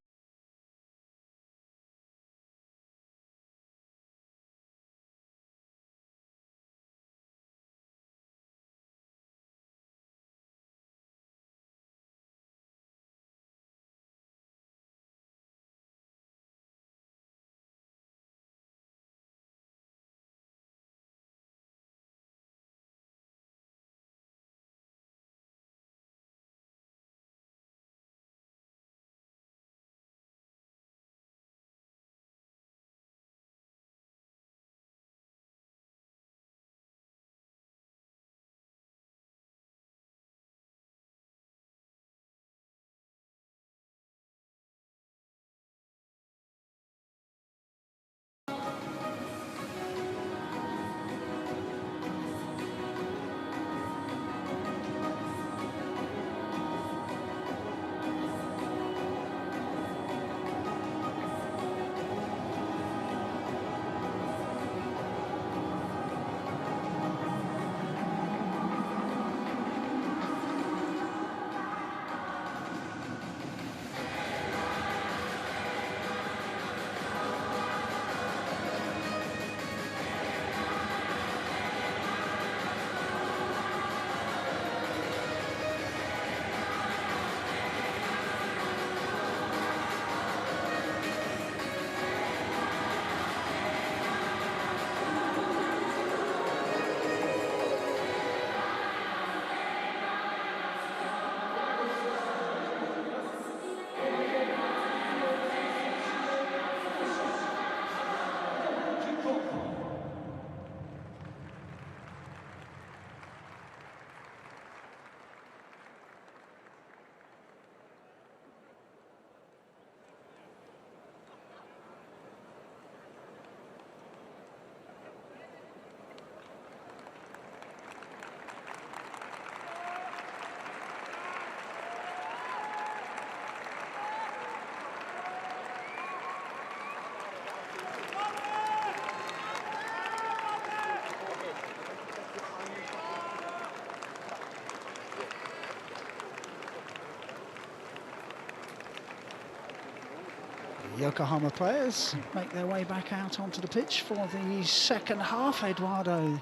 Yokohama players make their way back out onto the pitch for the second half. Eduardo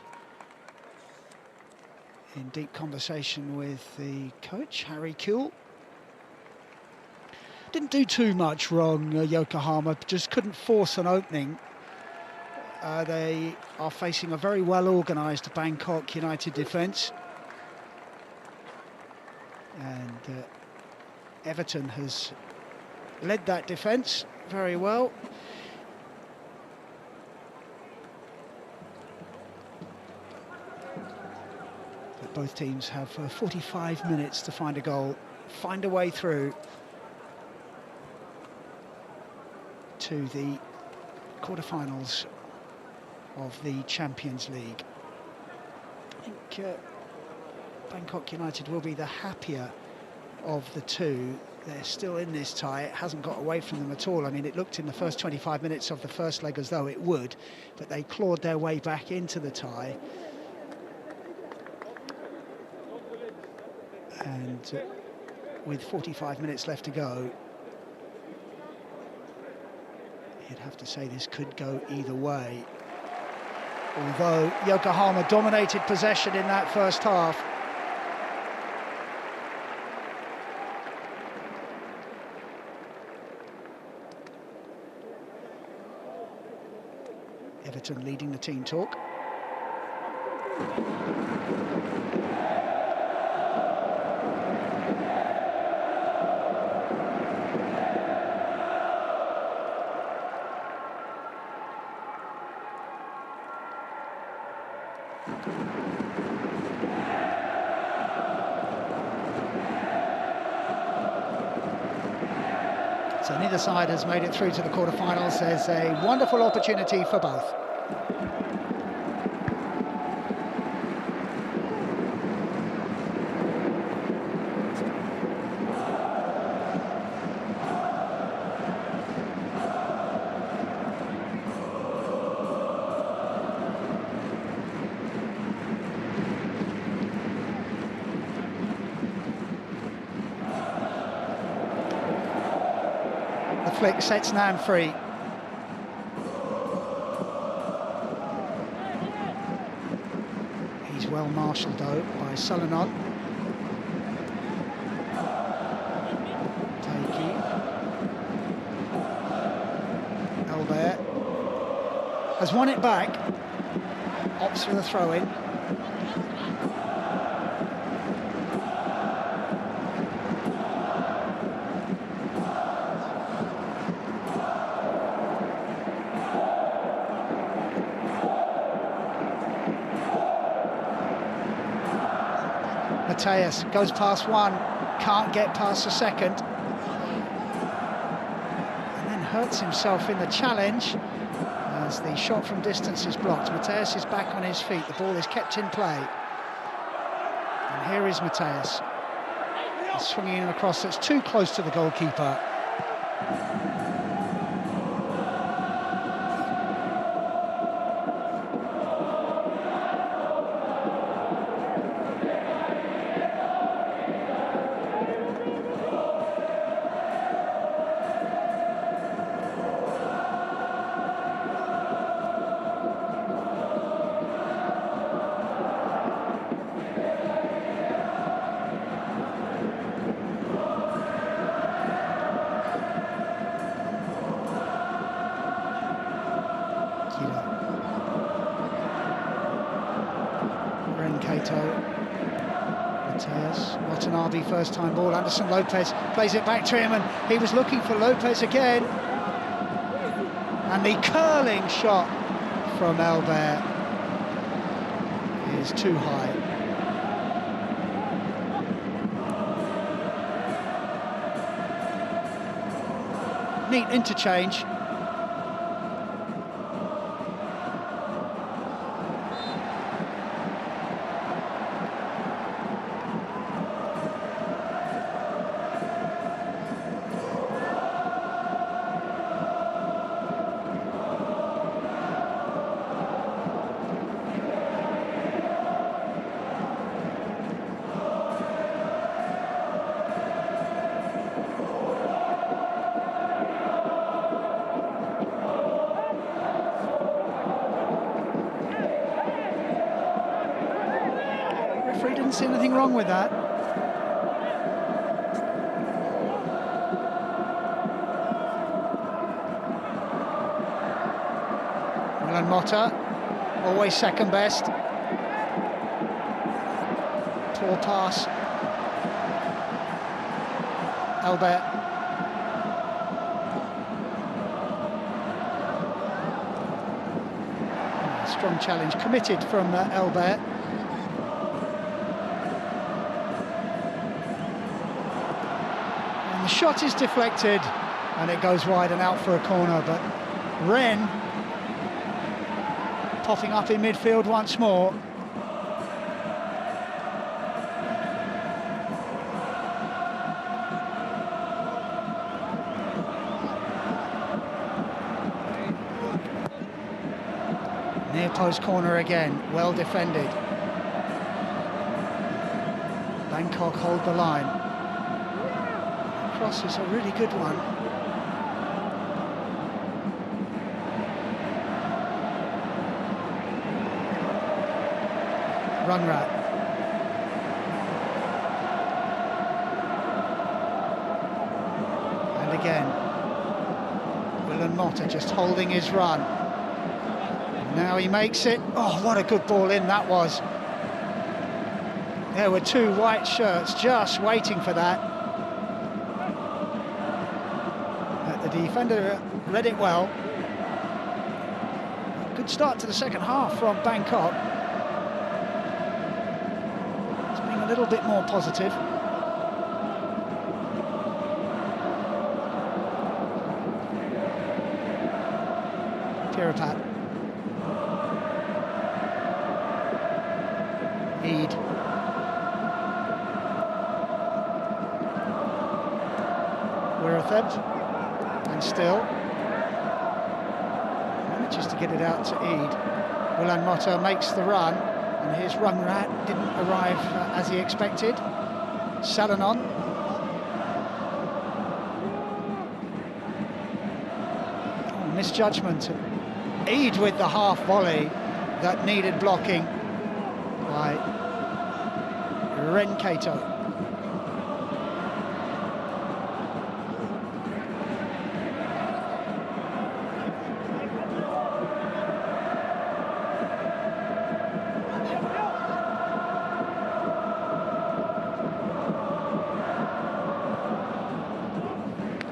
in deep conversation with the coach, Harry Kuehl. Didn't do too much wrong, Yokohama, just couldn't force an opening. They are facing a very well-organised Bangkok United defence. And Everton has led that defence very well. But both teams have 45 minutes to find a goal, find a way through to the quarterfinals of the Champions League. I think Bangkok United will be the happier of the two. They're still in this tie. It hasn't got away from them at all. I mean, it looked in the first 25 minutes of the first leg as though it would, but they clawed their way back into the tie. And with 45 minutes left to go, you'd have to say this could go either way. Although Yokohama dominated possession in that first half. Everton leading the team talk. So neither side has made it through to the quarterfinals. There's a wonderful opportunity for both. flick sets Nan free. He's well marshalled though by Salonon. Taiki. Albert has won it back. Opts for the throw-in. Mateus goes past one, can't get past the second, and then hurts himself in the challenge as the shot from distance is blocked. Mateus is back on his feet, the ball is kept in play, and here is Mateus. He's swinging in across that's too close to the goalkeeper. Mateus, Watanabe, first time ball. Anderson Lopez plays it back to him, and he was looking for Lopez again. And the curling shot from Albert is too high. Neat interchange. Didn't see anything wrong with that. Milan Motta, always second best. Poor pass. Albert. Strong challenge committed from Albert. The shot is deflected and it goes wide and out for a corner, but Ren popping up in midfield once more. Near post corner again, well defended. Bangkok hold the line. Cross is a really good one. Runrat. And again, Milan Motta just holding his run. Now he makes it. Oh, what a good ball in that was. There were two white shirts just waiting for that. The defender read it well. Good start to the second half from Bangkok. It's being a little bit more positive. Pirapat. Eid. Wirthed. And still manages to get it out to Eid. Milan Motta makes the run, and here's Runrat, didn't arrive as he expected. Salonon. judgment. Eid with the half volley that needed blocking by Renkato.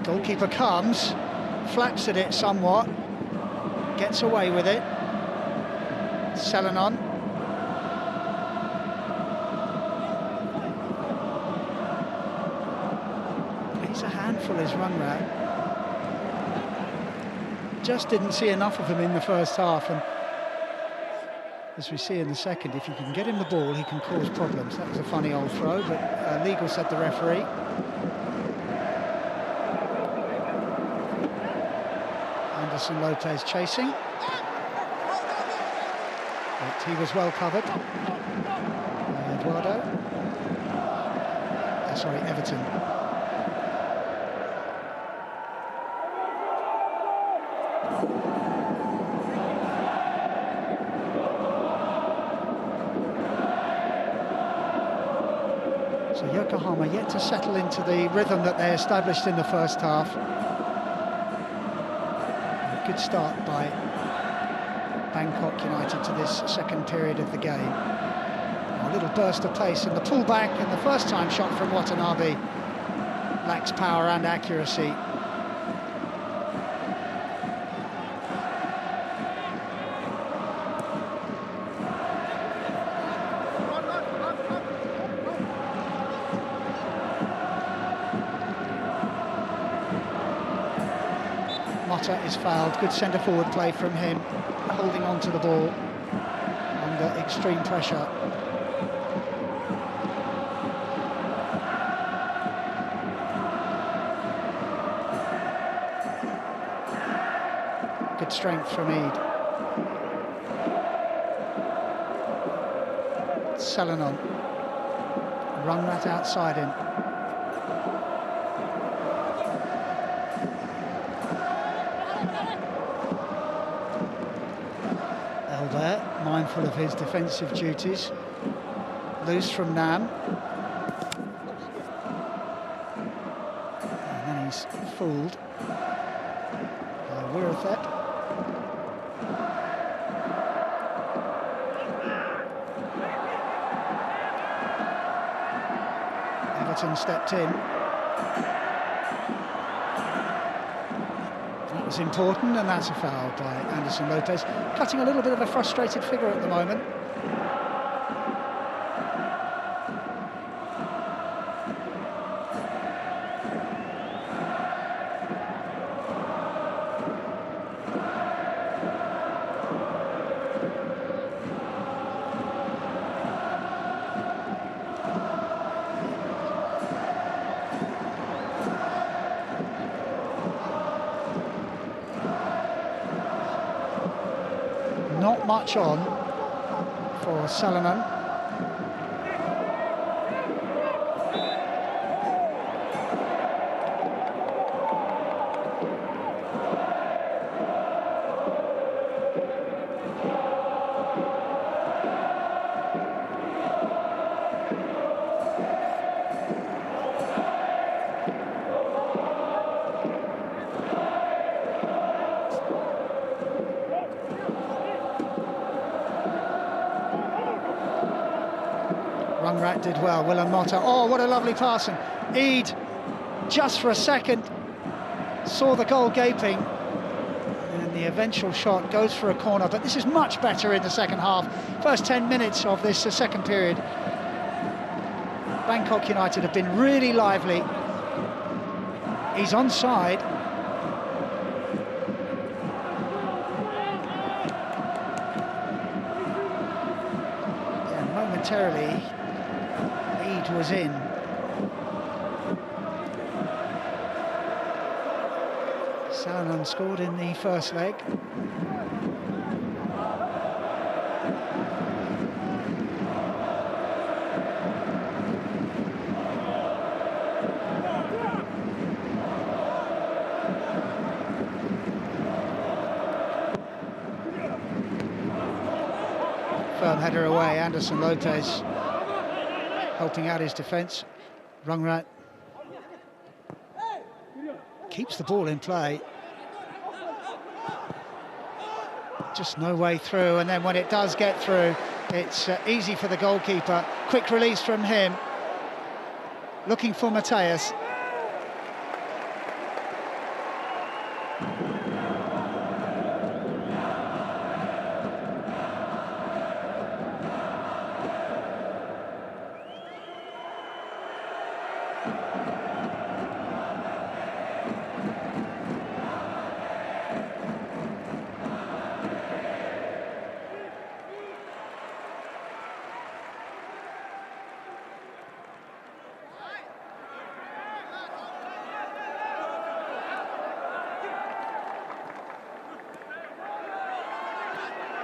Goalkeeper comes, flaps at it somewhat, gets away with it. Selenon. He's a handful, is Runrat. Just didn't see enough of him in the first half, and as we see in the second, if you can get him the ball, he can cause problems. That was a funny old throw, but legal, said the referee. Anderson Lopez chasing, but he was well covered. Eduardo, sorry, Everton. So Yokohama yet to settle into the rhythm that they established in the first half. Good start by Bangkok United to this second period of the game. A little burst of pace in the pullback, and the first time shot from Watanabe lacks power and accuracy. Motta is fouled. Good centre-forward play from him, holding on to the ball under extreme pressure. Good strength from Eid. Selenon. Runrat outside him. There, mindful of his defensive duties. Loose from Nam. And then he's fooled by Wirathet. Everton stepped in. That was important, and that's a foul by Anderson Lopez, cutting a little bit of a frustrated figure at the moment. Not much on for Selenon. Runrat did well, Willem Motta. Oh, what a lovely pass. And Eid, just for a second, saw the goal gaping. And the eventual shot goes for a corner, but this is much better in the second half. First 10 minutes of this second period. Bangkok United have been really lively. He's onside. And momentarily, Eid was in. Selenon scored in the first leg. firm header away. Anderson Lopez helping out his defence. Rungrat keeps the ball in play. Just no way through, and then when it does get through, it's easy for the goalkeeper. Quick release from him, looking for Mateus.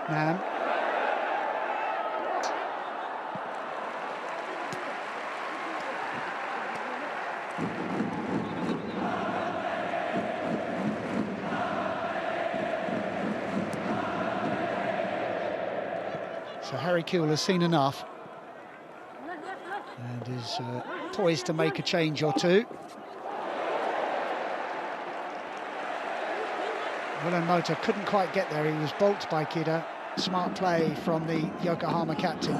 Nam. So Harry Kewell has seen enough and is poised to make a change or two. Willem Motor couldn't quite get there, he was balked by Kida. Smart play from the Yokohama captain.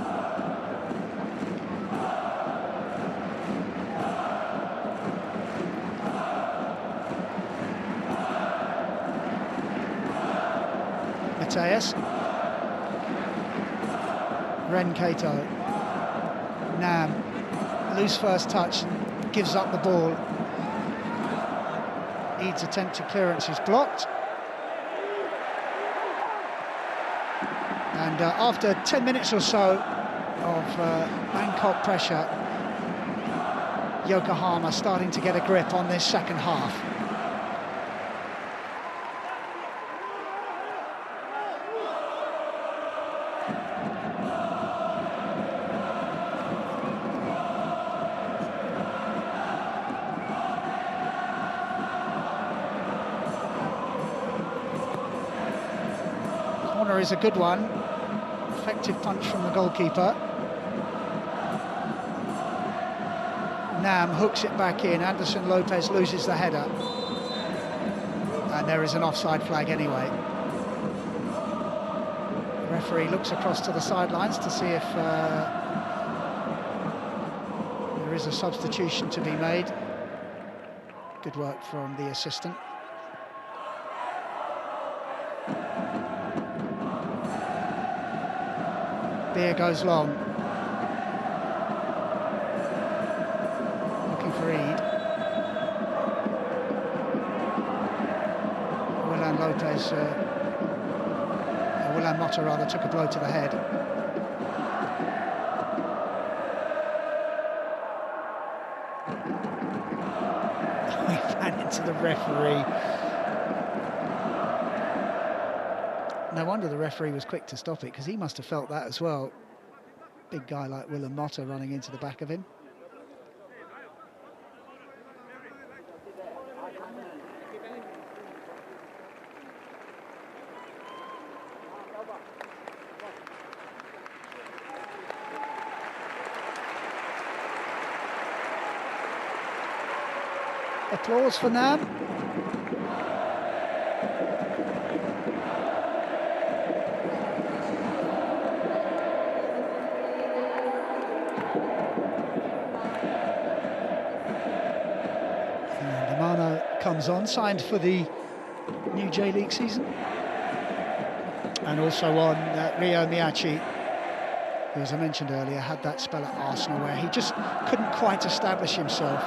Mateus. Ren Kato. Nam. Loose first touch, gives up the ball. Eads' attempted clearance is blocked. And after 10 minutes or so of Bangkok pressure, Yokohama starting to get a grip on this second half. Corner is a good one. Effective punch from the goalkeeper. Nam hooks it back in. Anderson Lopez loses the header. And there is an offside flag anyway. The referee looks across to the sidelines to see if there is a substitution to be made. Good work from the assistant. Beer goes long. Looking for Eid. Willem Lopez, Willem Motta rather, took a blow to the head. He ran into the referee. No wonder the referee was quick to stop it, because he must have felt that as well. Big guy like Willem Motta running into the back of him. Applause for Nam. Comes on, signed for the new J-League season. And also on Ryo Miyachi, who, as I mentioned earlier, had that spell at Arsenal where he just couldn't quite establish himself.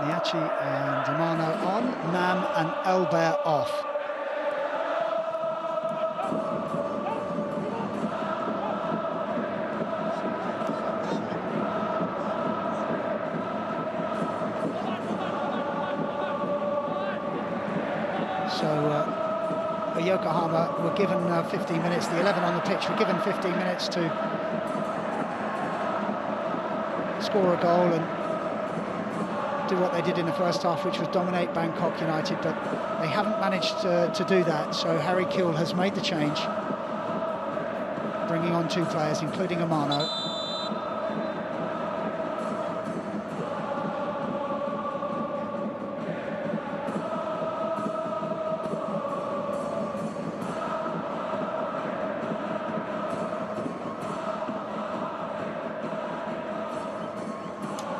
Miyachi and Amano on, Nam and Elbert off. So Yokohama were given 15 minutes, the 11 on the pitch were given 15 minutes to score a goal, and do what they did in the first half, which was dominate Bangkok United, but they haven't managed to do that. So Harry Kewell has made the change, bringing on 2 players, including Amano.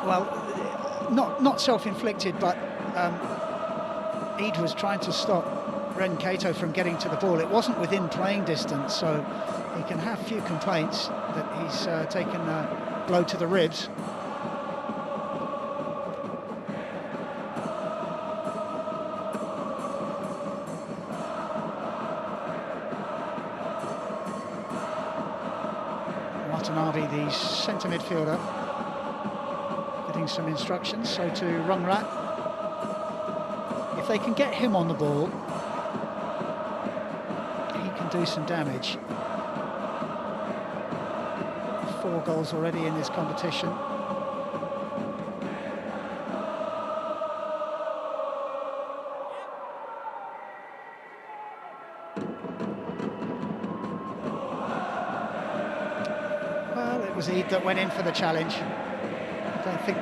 Well, not self-inflicted, but Eid was trying to stop Ren Kato from getting to the ball. It wasn't within playing distance, so he can have few complaints that he's taken a blow to the ribs. Watanabe, the centre midfielder, getting some instructions, so to Rungrat. If they can get him on the ball, he can do some damage. 4 goals already in this competition. Well, it was Eid that went in for the challenge. I don't think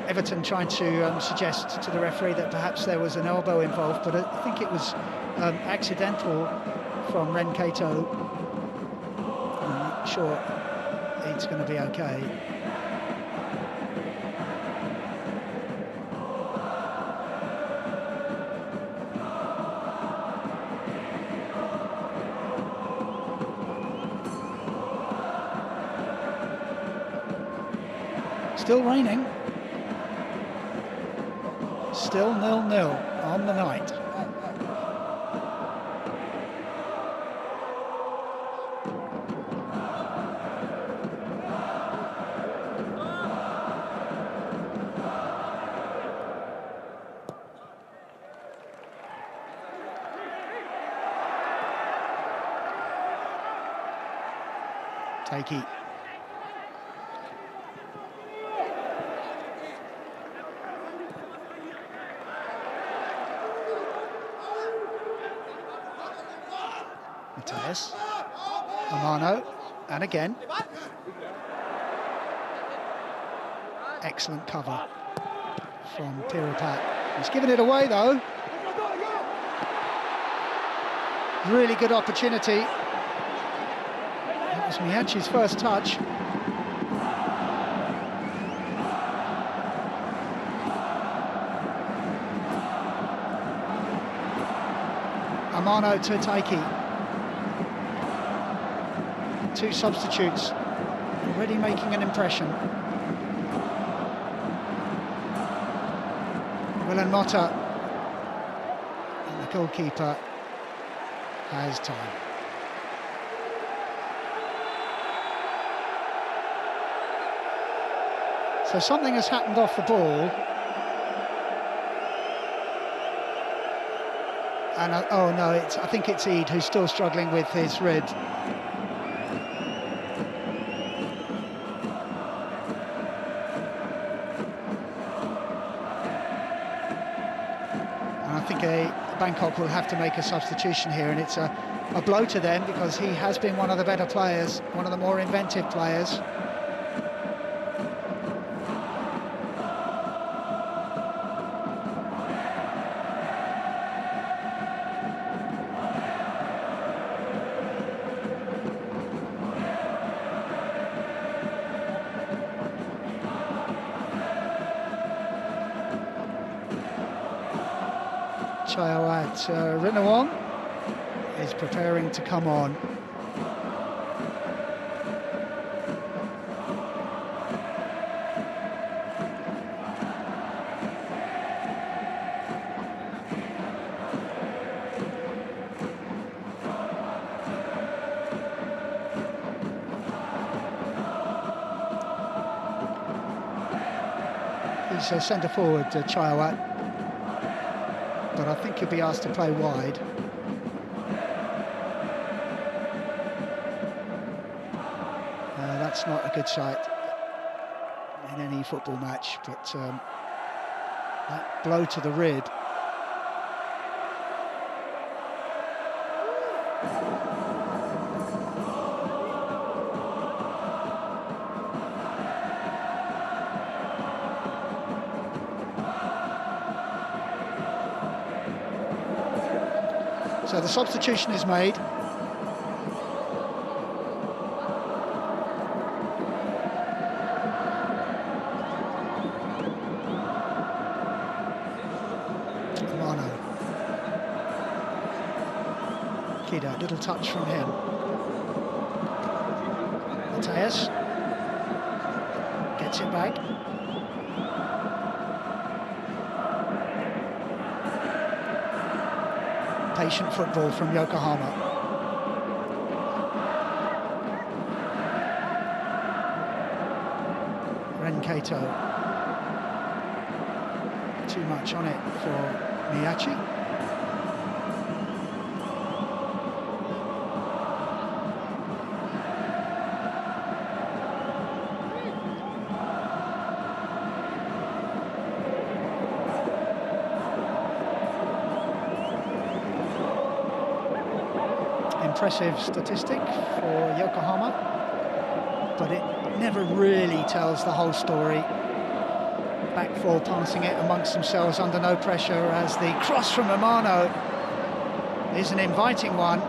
Everton tried to suggest to the referee that perhaps there was an elbow involved, but I think it was accidental from Ren Kato. I'm not sure it's going to be okay. Still raining. Still 0-0 on the night. Takey. Mateus, Amano, and again. Excellent cover from Pirupat. He's given it away though. Really good opportunity. That was Miyachi's first touch. Amano to Takey. 2 substitutes, already making an impression. Willen Motta, and the goalkeeper has time. So something has happened off the ball. And oh no, I think it's Eid who's still struggling with his rib. I think Bangkok will have to make a substitution here, and it's a blow to them because he has been one of the better players, one of the more inventive players. Chayawat Rinawong is preparing to come on. He's a centre forward, Chayawat. But I think he'll be asked to play wide. That's not a good sight in any football match, but That blow to the rib. So the substitution is made. Kida, little touch from him. Mateus gets it back. Patient football from Yokohama. Renkato. Too much on it for Miyachi. Impressive statistic for Yokohama, but it never really tells the whole story. Back four passing it amongst themselves under no pressure, as the cross from Amano is an inviting one.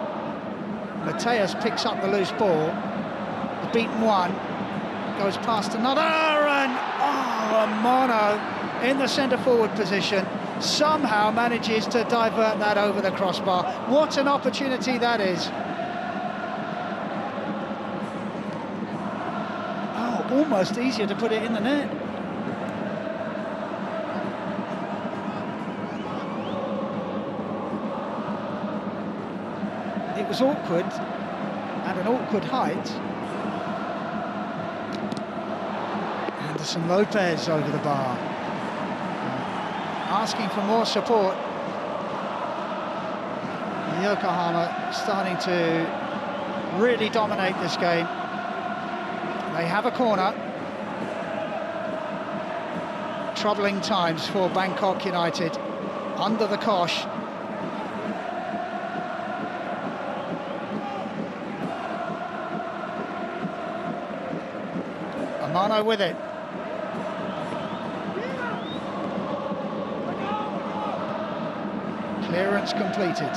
Mateus picks up the loose ball, the beaten one, goes past another, and Amano in the centre forward position somehow manages to divert that over the crossbar. What an opportunity that is. Oh, almost easier to put it in the net. It was awkward, at an awkward height. Anderson Lopez over the bar. Asking for more support. Yokohama starting to really dominate this game. They have a corner. Troubling times for Bangkok United under the cosh. Amano with it. Clearance completed.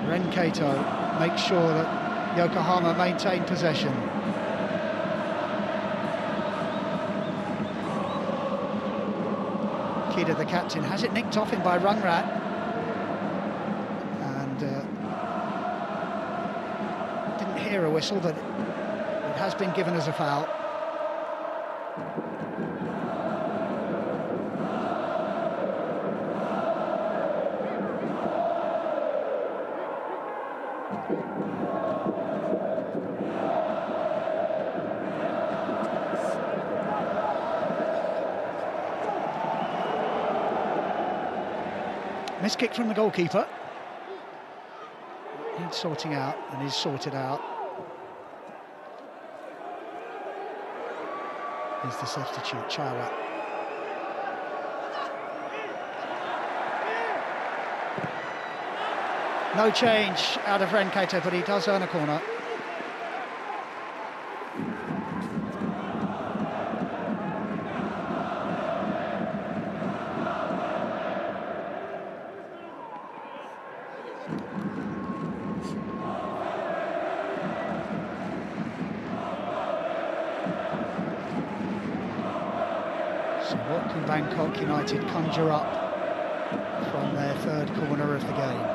Renkato makes sure that Yokohama maintain possession. Kida, the captain, has it nicked off him by Rungrat. And didn't hear a whistle, but it has been given as a foul. Miss kick from the goalkeeper. Needs sorting out, and is sorted out. Here's the substitute, Chawa. No change out of Renkato, but he does earn a corner. So what can Bangkok United conjure up from their third corner of the game?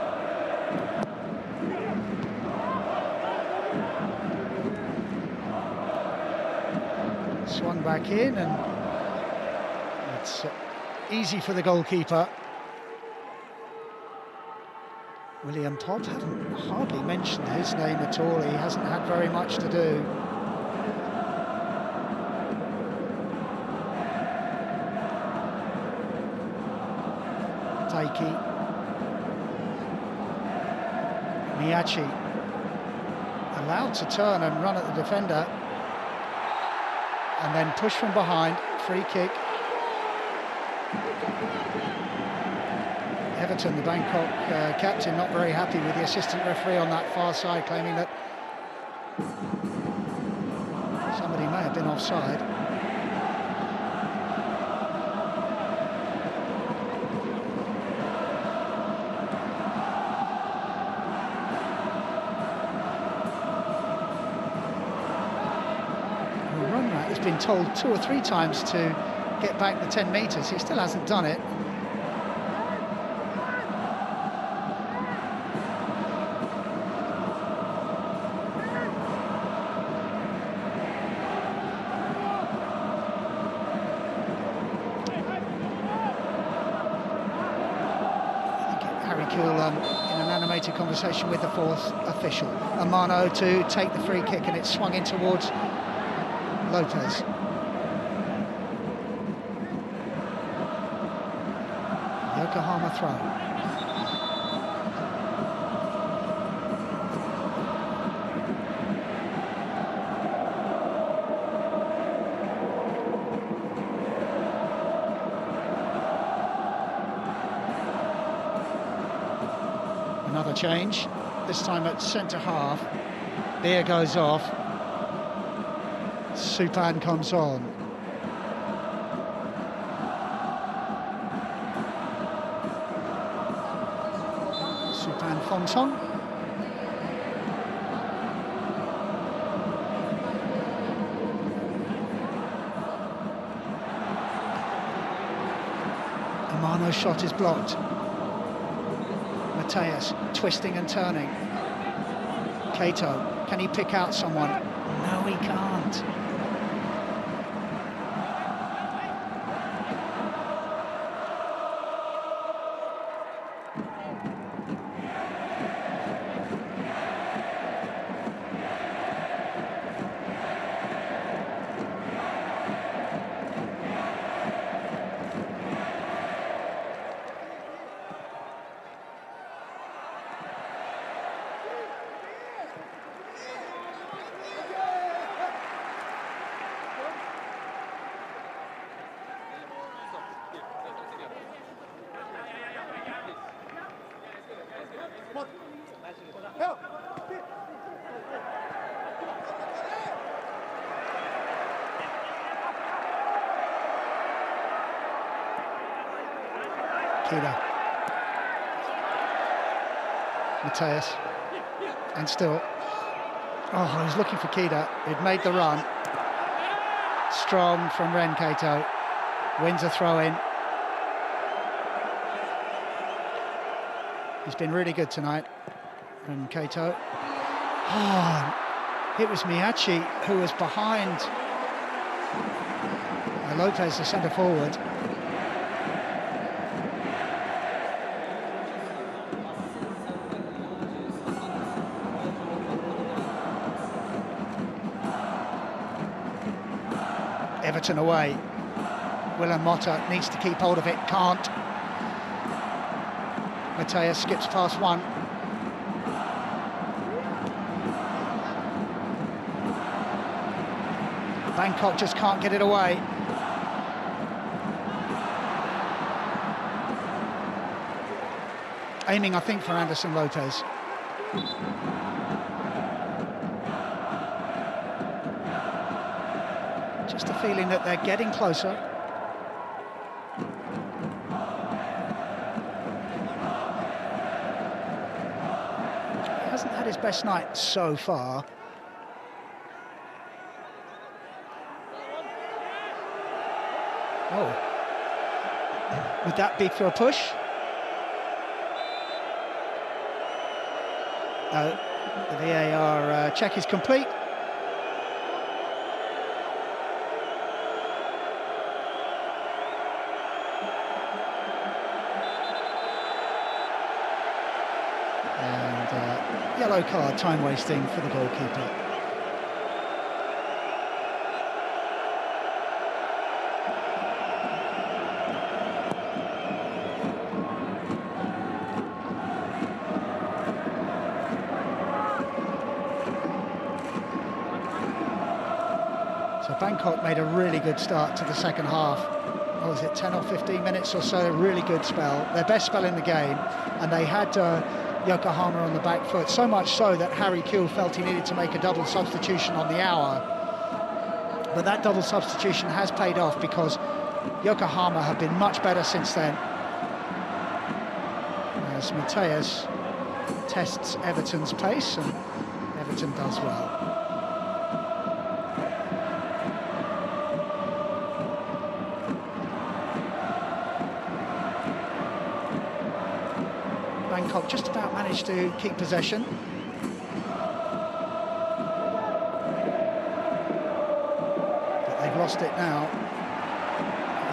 Swung back in, and it's easy for the goalkeeper. William Todd, haven't hardly mentioned his name at all. He hasn't had very much to do. Taiki. Miyachi allowed to turn and run at the defender, and then push from behind. Free kick. Everton, the Bangkok captain, not very happy with the assistant referee on that far side, claiming that somebody may have been offside. He's been told 2 or 3 times to get back the 10 metres. He still hasn't done it. In an animated conversation with the 4th official. Amano to take the free kick, and it's swung in towards Lopez. Yokohama throw. Another change, this time at centre-half. Beer goes off. Supan comes on. Supan Fonton. Amano's shot is blocked. Mateus twisting and turning. Kato, can he pick out someone? No, he can't. Kida. Mateus. And still. Oh, he's looking for Kida, who'd made the run. Strong from Ren Kato. Wins a throw-in. He's been really good tonight, Ren Kato. Oh, it was Miyachi who was behind Lopez, the centre-forward. Everton away. Willem Motta needs to keep hold of it, can't. Mateus skips past one. Bangkok just can't get it away. Aiming, I think, for Anderson Lopez. Just a feeling that they're getting closer. He hasn't had his best night so far. Oh. Would that be for a push? No. The VAR check is complete. And yellow card, time wasting for the goalkeeper. So Bangkok made a really good start to the second half was it 10 or 15 minutes or so, a really good spell, their best spell in the game, and they had Yokohama on the back foot, so much so that Harry Kewell felt he needed to make a double substitution on the hour. But that double substitution has paid off because Yokohama have been much better since then. As Mateus tests Everton's pace, and Everton does well. Bangkok just about managed to keep possession. But they've lost it now.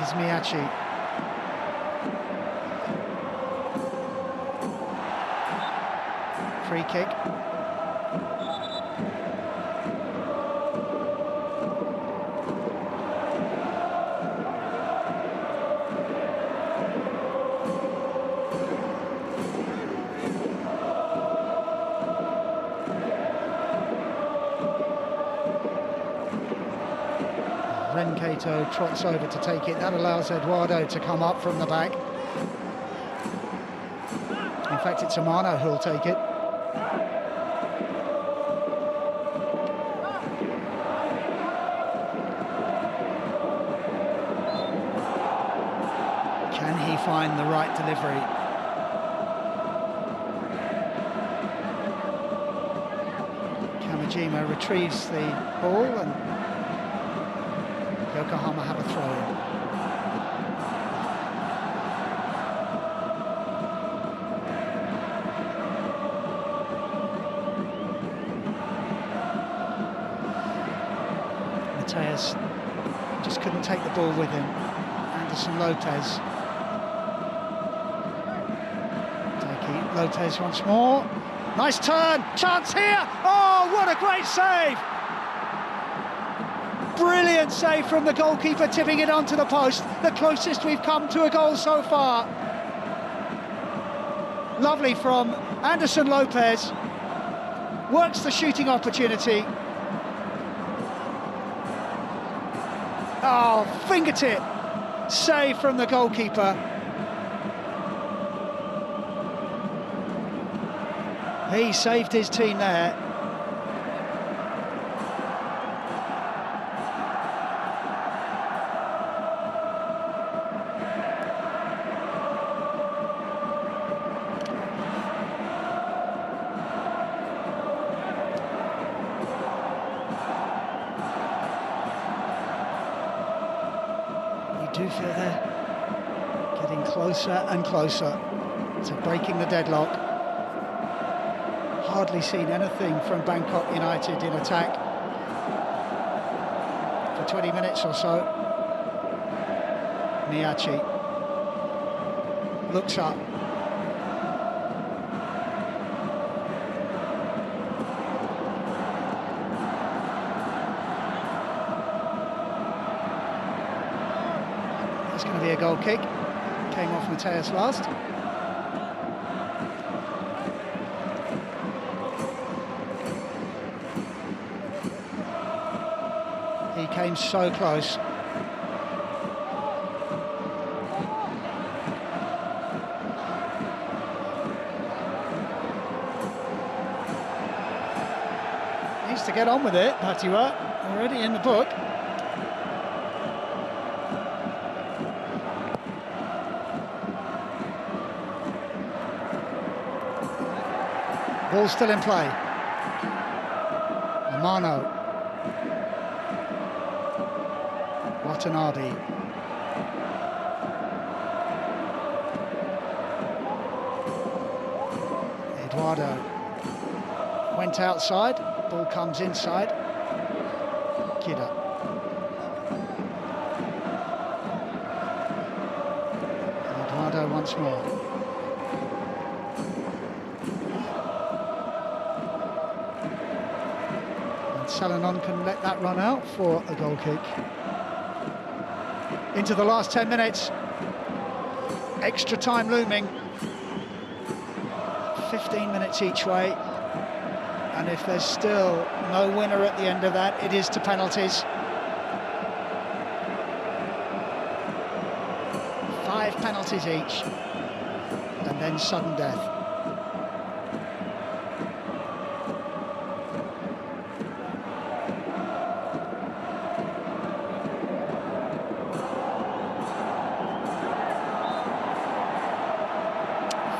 It's Miyachi. Free kick. Renkato trots over to take it. That allows Eduardo to come up from the back. In fact, it's Amano who'll take it. Can he find the right delivery? Kamijima retrieves the ball, and Yokohama have a throw-in. Mateus just couldn't take the ball with him. Anderson Lopez. Lopez once more. Nice turn, chance here. Oh, what a great save! Brilliant save from the goalkeeper, tipping it onto the post. The closest we've come to a goal so far. Lovely from Anderson Lopez. Works the shooting opportunity. Oh, fingertip save from the goalkeeper. He saved his team there. You do feel they're getting closer and closer to breaking the deadlock. Hardly seen anything from Bangkok United in attack for 20 minutes or so. Miyachi looks up. It's going to be a goal kick. Came off Mateus last. He came so close. Needs to get on with it, Patiwa, already in the book. Ball still in play. Amano. Watanabe. Eduardo went outside, ball comes inside. Kida. Eduardo once more. And Salonon can let that run out for a goal kick. Into the last 10 minutes, extra time looming, 15 minutes each way, and if there's still no winner at the end of that, it is to penalties. 5 penalties each, and then sudden death.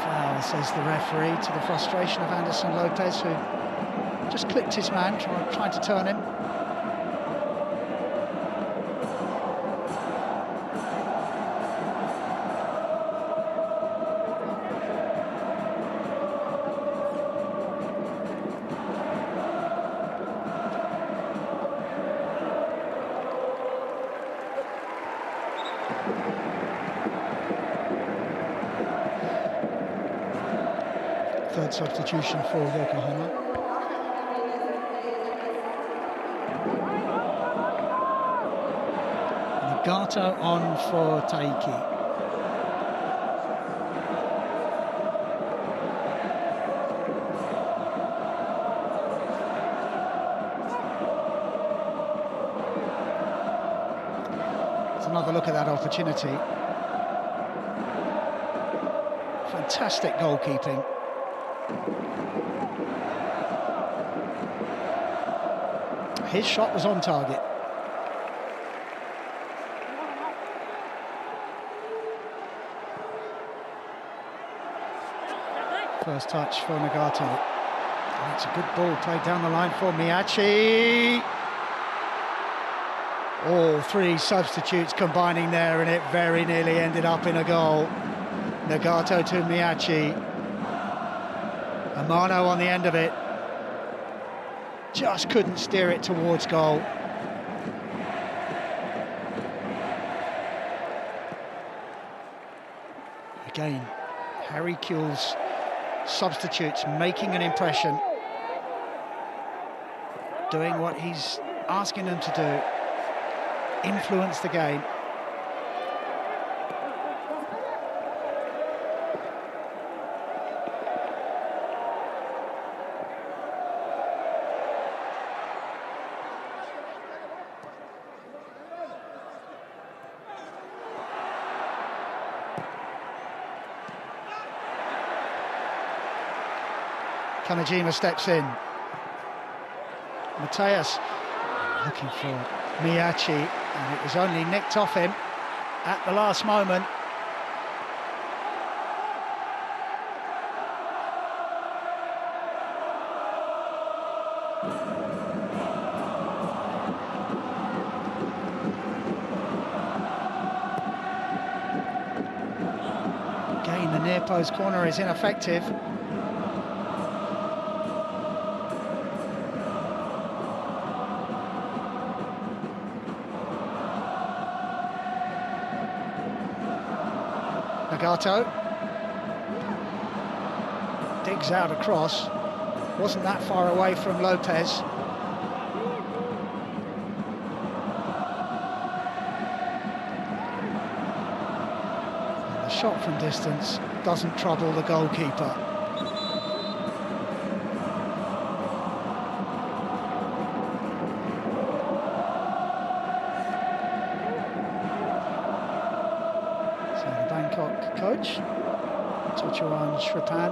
Foul, says the referee, to the frustration of Anderson Lopez, who just clipped his man, trying to turn him. Third substitution for Yokohama. Nagato on for Taiki. Let's another look at that opportunity. Fantastic goalkeeping. His shot was on target. First touch for Nagato. That's a good ball played down the line for Miyachi. All 3 substitutes combining there, and it very nearly ended up in a goal. Nagato to Miyachi. Amano on the end of it. Just couldn't steer it towards goal. Again, Harry Kewell's substitutes making an impression, doing what he's asking them to do, influence the game. Kanejima steps in. Mateus looking for Miyachi, and it was only nicked off him at the last moment. Again, the near post corner is ineffective. Nagato digs out across, wasn't that far away from Lopez. And the shot from distance doesn't trouble the goalkeeper. Bangkok coach, Tochuan Shripan,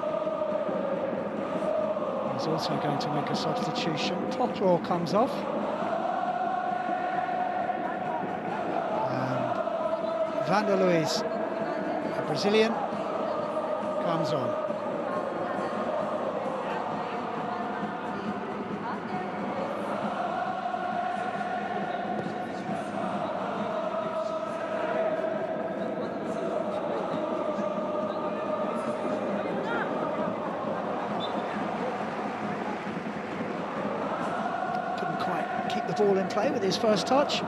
is also going to make a substitution. Poklor comes off. And Vander Luiz, a Brazilian, comes on. Keep the ball in play with his first touch.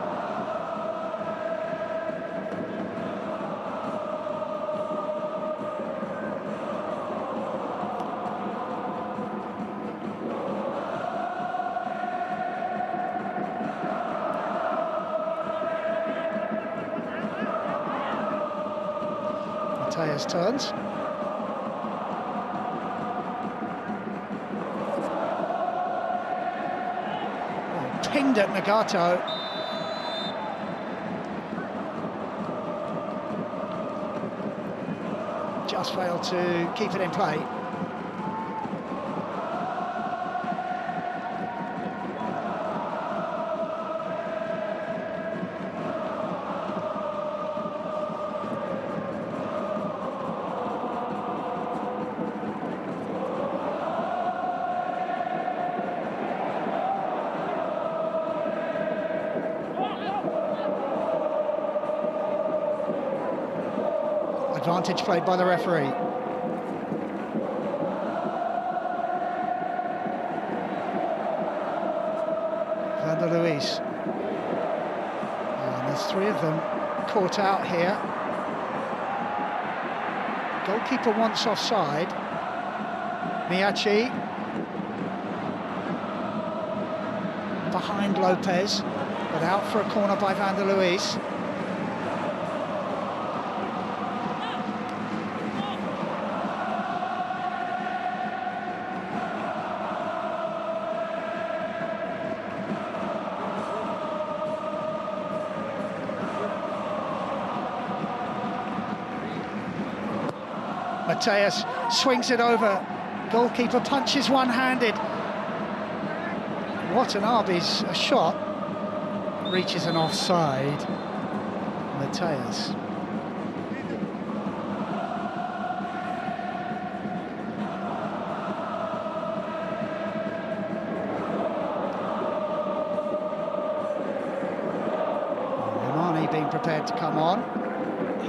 Mateus turns. Pinged at Nagato. just failed to keep it in play. Advantage played by the referee. Van der Luis. And there's three of them caught out here. Goalkeeper wants offside. Miyachi. Behind Lopez, but out for a corner by Van der Luis. Mateus swings it over. Goalkeeper punches one-handed. Watanabe's a shot. Reaches an offside. Mateus. Romani being prepared to come on.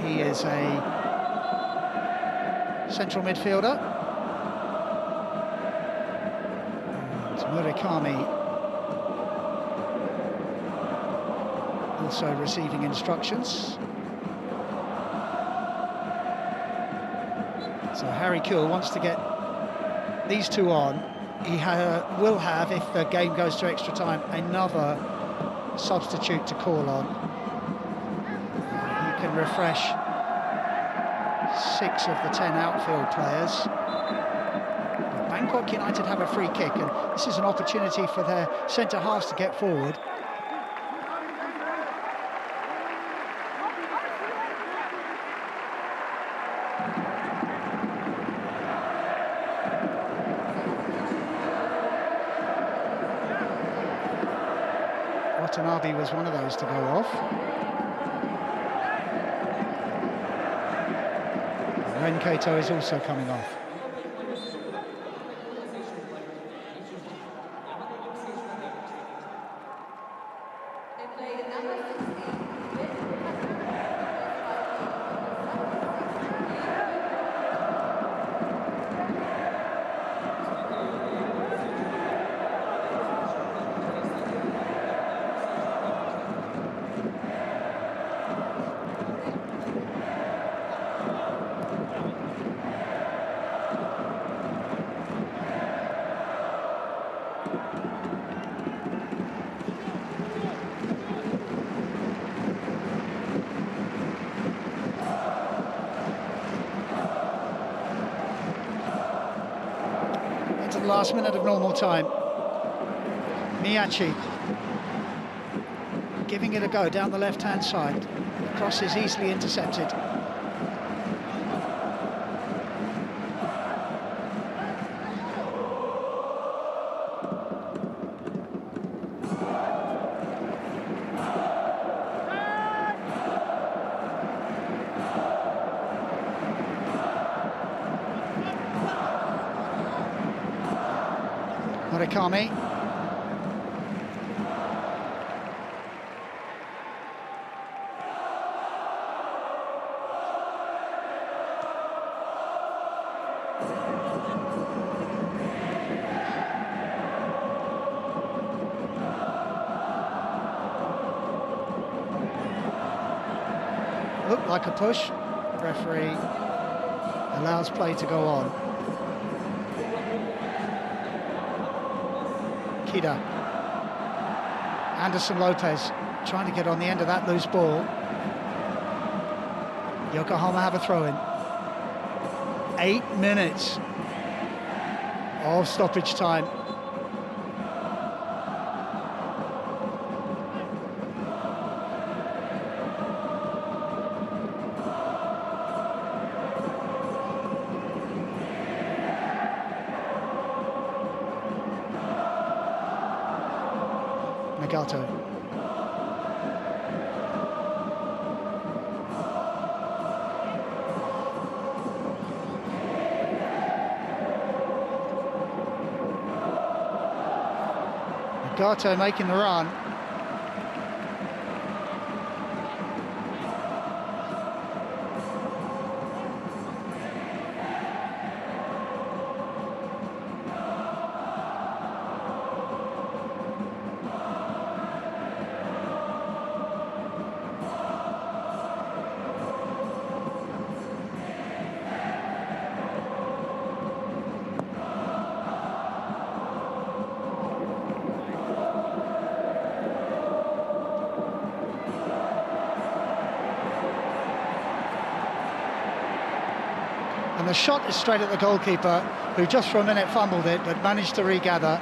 He is a central midfielder. And Murakami also receiving instructions. So Harry Kewell wants to get these two on. He will have, if the game goes to extra time, another substitute to call on. He can refresh 6 of the 10 outfield players. But Bangkok United have a free kick, and this is an opportunity for their centre-halves to get forward. Watanabe was one of those to go off. Renkato is also coming off. Last minute of normal time. Miyachi giving it a go down the left-hand side. Cross is easily intercepted. Murakami. Looked like a push. Referee allows play to go on. Kida. Anderson Lopez trying to get on the end of that loose ball. Yokohama have a throw-in. 8 minutes of stoppage time. Nagato. Nagato making the run. And the shot is straight at the goalkeeper, who just for a minute fumbled it, but managed to regather.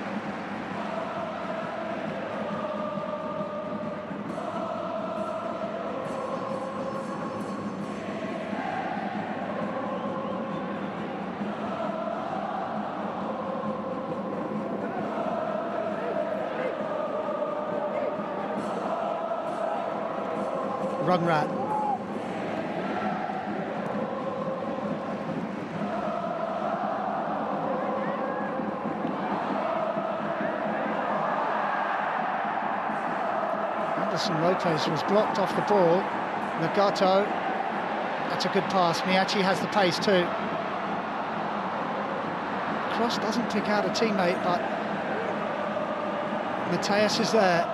Rungrat. Lopez was blocked off the ball. Nagato, that's a good pass. Miyachi has the pace too. Cross doesn't pick out a teammate, but Mateus is there.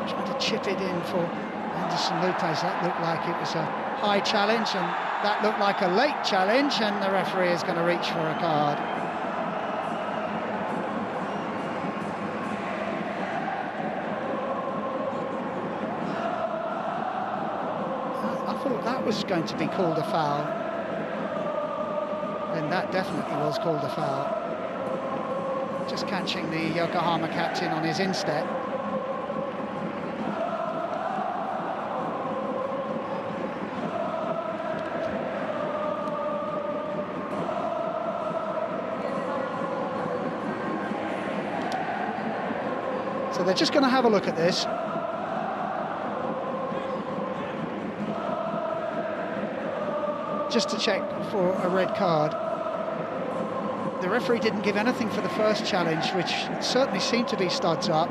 Trying to chip it in for Anderson Lopez. That looked like it was a high challenge, and that looked like a late challenge, and the referee is going to reach for a card. Was going to be called a foul, then that definitely was called a foul. Just catching the Yokohama captain on his instep. So they're just going to have a look at this. Just to check for a red card. The referee didn't give anything for the first challenge, which certainly seemed to be studs up.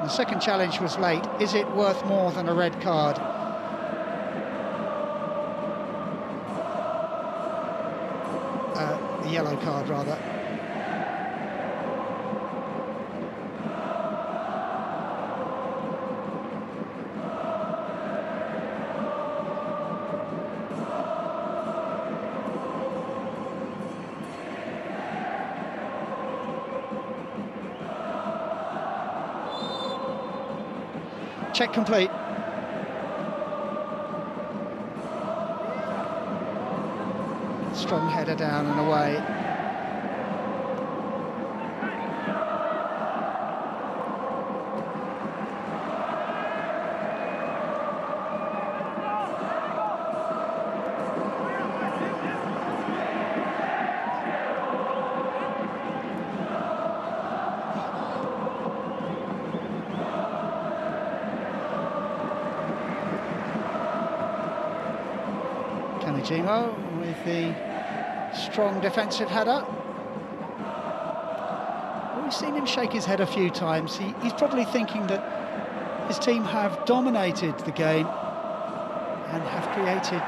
The second challenge was late. Is it worth more than a red card? A yellow card, rather. Check complete. Strong header down and away. Kanejimo with the strong defensive header. We've seen him shake his head a few times. He's probably thinking that his team have dominated the game and have created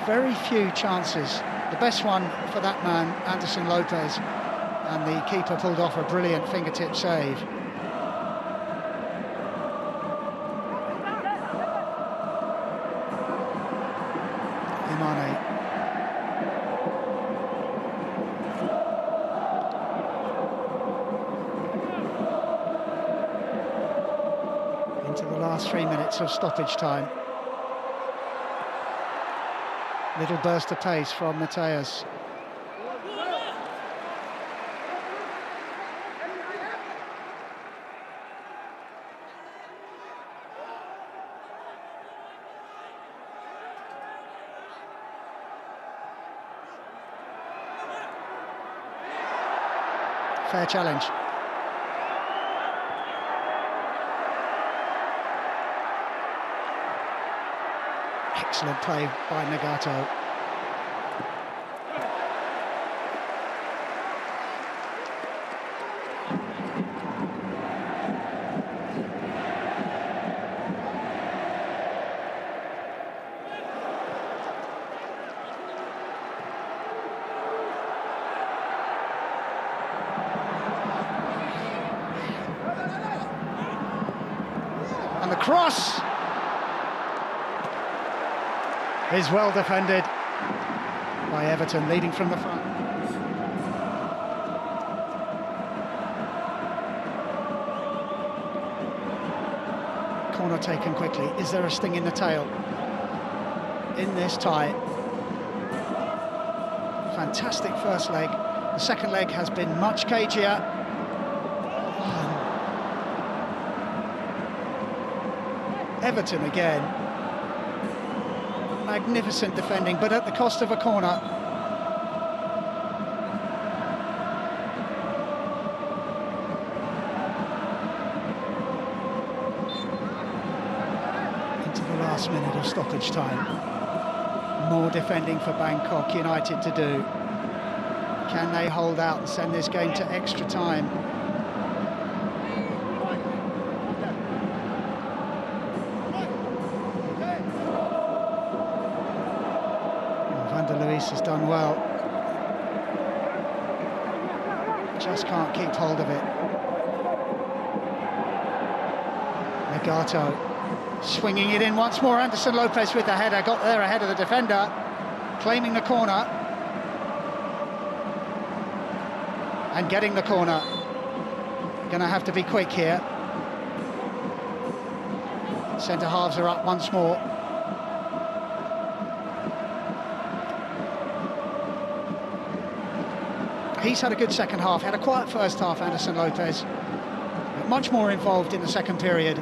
very few chances. The best one for that man, Anderson Lopez, and the keeper pulled off a brilliant fingertip save. Into the last 3 minutes of stoppage time. Little burst of pace from Mateus. fair challenge. Excellent play by Nagato. And the cross is well defended by Everton, leading from the front. Corner taken quickly. Is there a sting in the tail in this tie? Fantastic first leg. The second leg has been much cagier. Everton again. Magnificent defending, but at the cost of a corner. Into the last minute of stoppage time. More defending for Bangkok United to do. Can they hold out and send this game to extra time? Luis has done well. Just can't keep hold of it. Nagato swinging it in once more. Anderson Lopez with the header, got there ahead of the defender, claiming the corner and getting the corner. Going to have to be quick here. Centre halves are up once more. He's had a good second half, had a quiet first half, Anderson Lopez, but much more involved in the second period.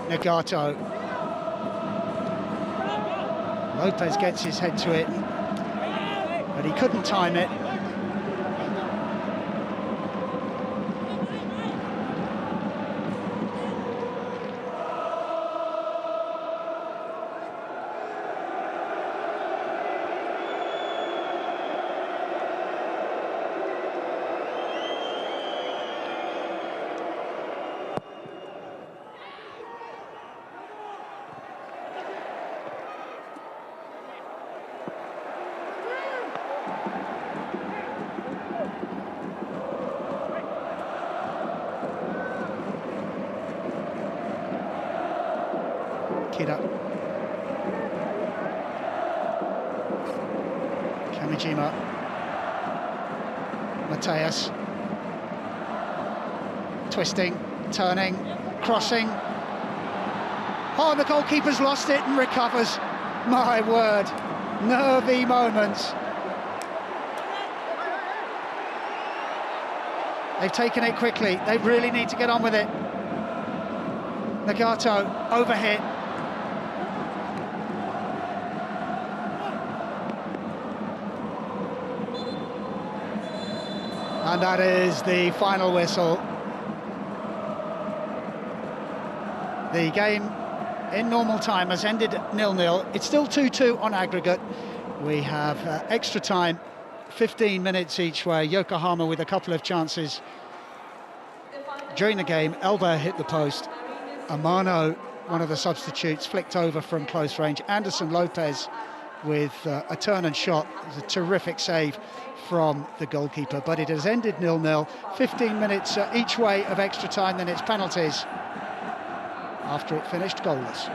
Nagato. Lopez gets his head to it, but he couldn't time it. Kamijima, Mateus, twisting, turning, crossing. Oh, the goalkeeper's lost it and recovers. My word, nervy moments. They've taken it quickly. They really need to get on with it. Nagato, overhit. And that is the final whistle. The game in normal time has ended 0-0. It's still 2-2 on aggregate. We have extra time, 15 minutes each way. Yokohama with a couple of chances during the game. Elba hit the post. Amano, one of the substitutes, flicked over from close range. Anderson Lopez with a turn and shot. It was a terrific save from the goalkeeper, but it has ended 0-0. 15 minutes each way of extra time, then it's penalties after it finished goalless.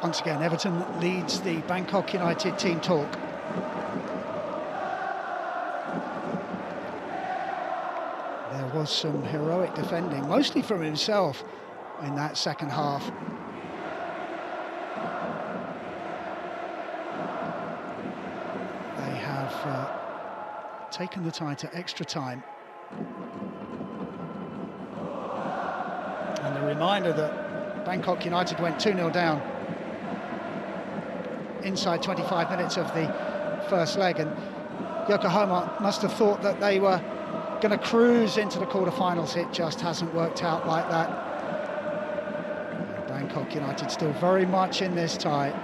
Once again, Everton leads the Bangkok United team talk. There was some heroic defending, mostly from himself, in that second half. They have taken the tie to extra time. And a reminder that Bangkok United went 2-0 down inside 25 minutes of the first leg, and Yokohama must have thought that they were going to cruise into the quarterfinals. It just hasn't worked out like that. Bangkok United still very much in this tie.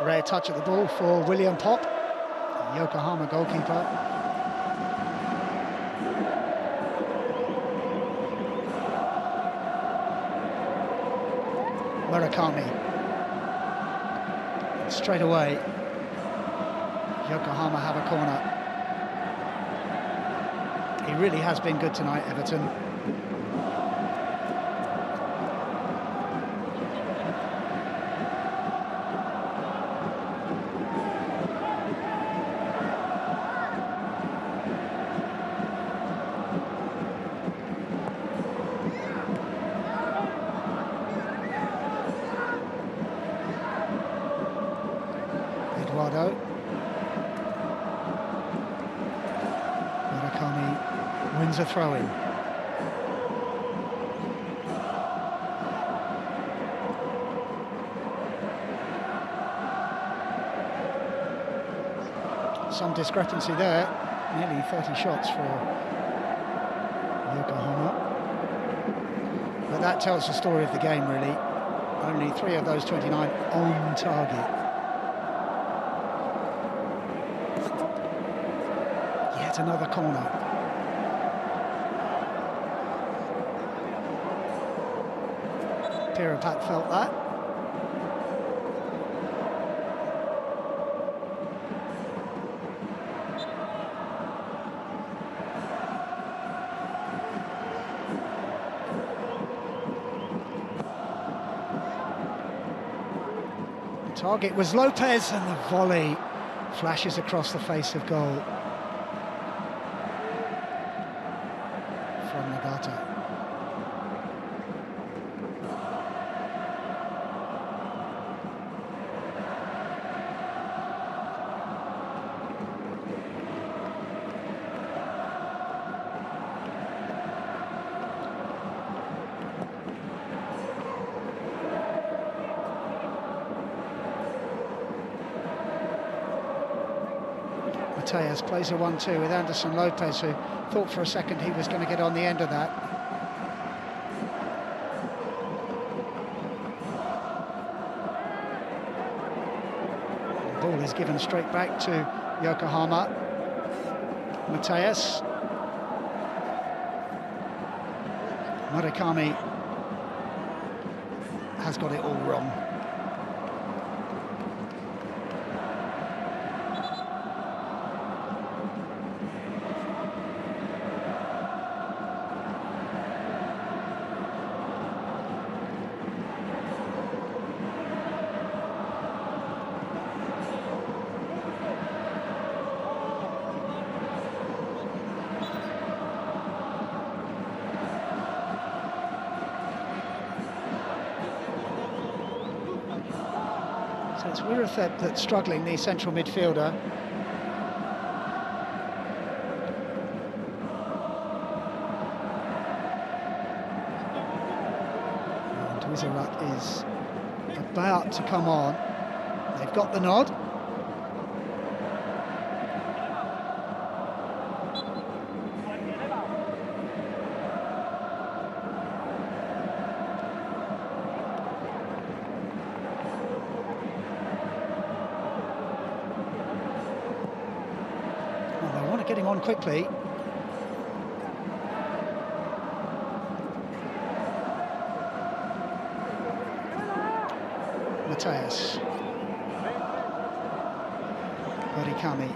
Rare touch at the ball for William Pop, the Yokohama goalkeeper. Murakami. And straight away, Yokohama have a corner. He really has been good tonight, Everton. Murakami wins a throw-in. Some discrepancy there, nearly 30 shots for Yokohama. But that tells the story of the game, really. Only 3 of those 29 on target. Yet another corner. Pirapat felt that. The target was Lopez, and the volley flashes across the face of goal from Nagata. Mateus plays a 1-2 with Anderson Lopez, who thought for a second he was going to get on the end of that. The ball is given straight back to Yokohama. Mateus. Murakami has got it all wrong. So it's Wirathed that's struggling, the central midfielder. And Wizarat is about to come on. They've got the nod. Get him on quickly. Mateus. Orikami.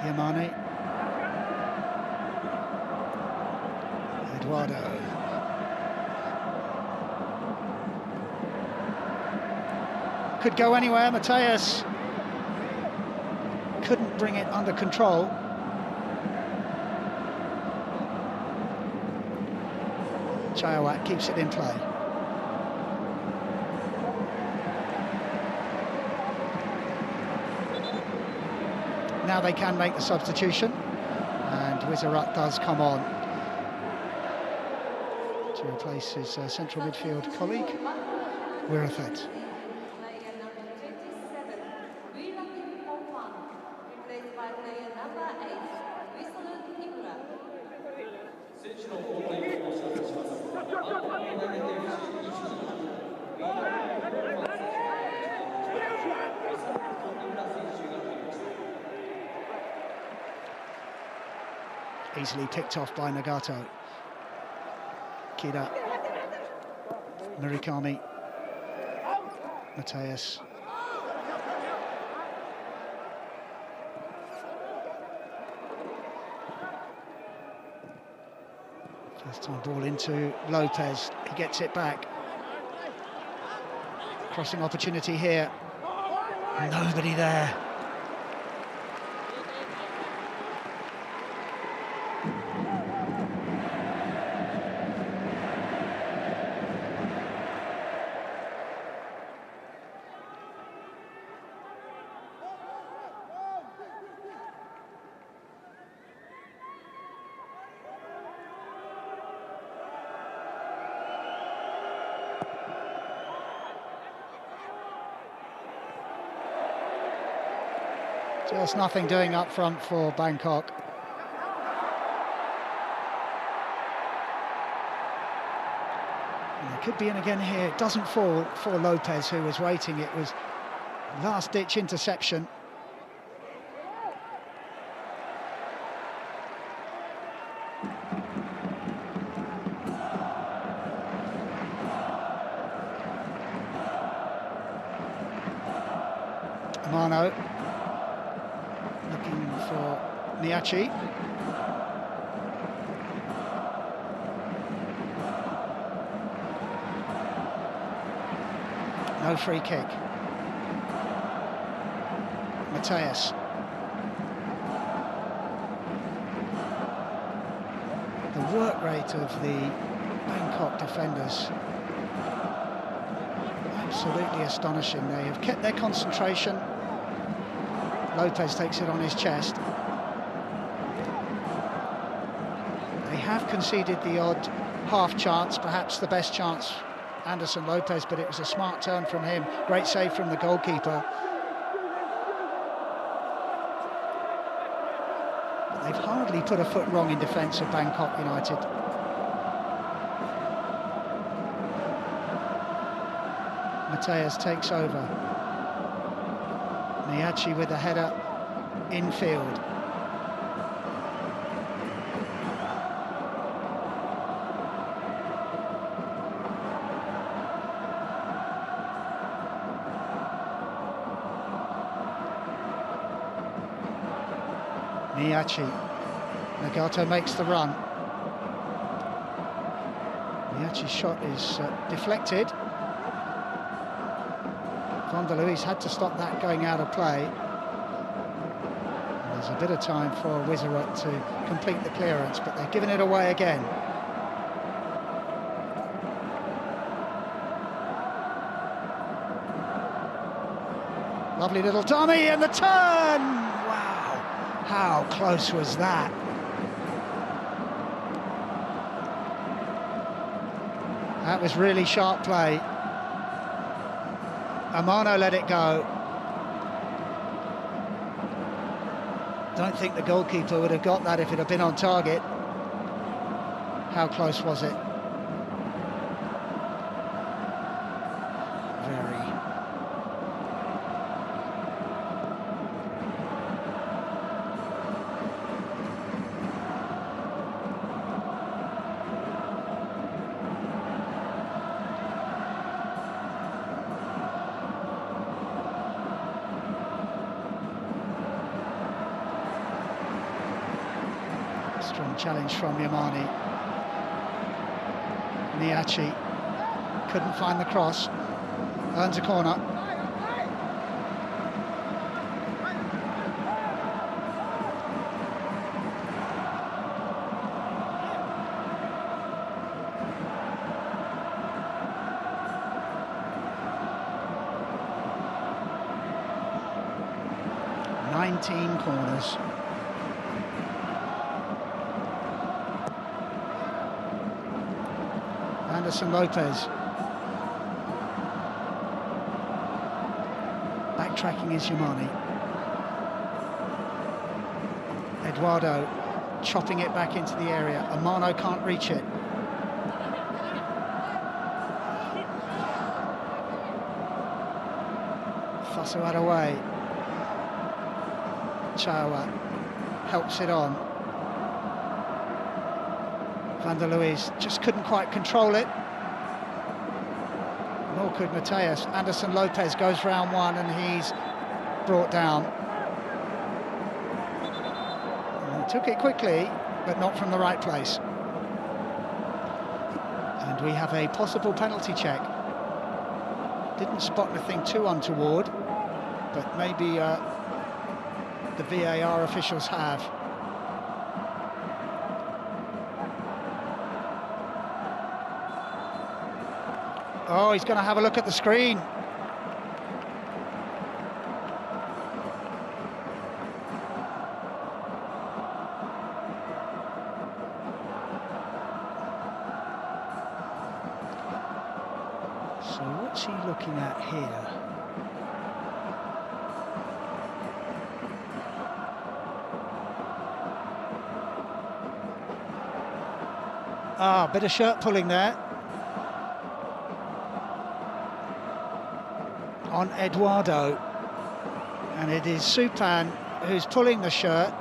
Yamane. Eduardo. Could go anywhere. Mateus couldn't bring it under control. Chayawat keeps it in play. Now they can make the substitution, and Wizarat does come on to replace his central midfield colleague, Wirathed. Easily picked off by Nagato. Kida. Murikami. Mateus. First time ball into Lopez. He gets it back. Crossing opportunity here. Nobody there. Just nothing doing up front for Bangkok. And it could be in again here. It doesn't fall for Lopez, who was waiting. It was last-ditch interception. Amano. Looking for Miyachi. No free kick. Mateus. The work rate of the Bangkok defenders, absolutely astonishing. They have kept their concentration. Lopez takes it on his chest. They have conceded the odd half chance, perhaps the best chance, Anderson Lopez, but it was a smart turn from him. Great save from the goalkeeper. But they've hardly put a foot wrong in defence of Bangkok United. Mateus takes over. Miyachi with a header infield. Miyachi. Nagato makes the run. Miyachi's shot is deflected. Van der Luijs had to stop that going out of play. And there's a bit of time for Wizarot to complete the clearance, but they're giving it away again. Lovely little dummy and the turn! Wow, how close was that? That was really sharp play. Amano let it go. Don't think the goalkeeper would have got that if it had been on target. How close was it? Very. Strong challenge from Yamani. Miyachi couldn't find the cross. Earns a corner. Nineteen corners. Anderson Lopez. Backtracking is Yamani. Eduardo chopping it back into the area. Amano can't reach it. Fasuad away. Chawa helps it on. Van der Luijs just couldn't quite control it. Nor could Mateus. Anderson Lopez goes round one and he's brought down. And he took it quickly, but not from the right place. And we have a possible penalty check. Didn't spot anything too untoward, but maybe the VAR officials have. Oh, he's going to have a look at the screen. So what's he looking at here? Ah, bit of shirt pulling there. On Eduardo, and it is Supan who's pulling the shirt.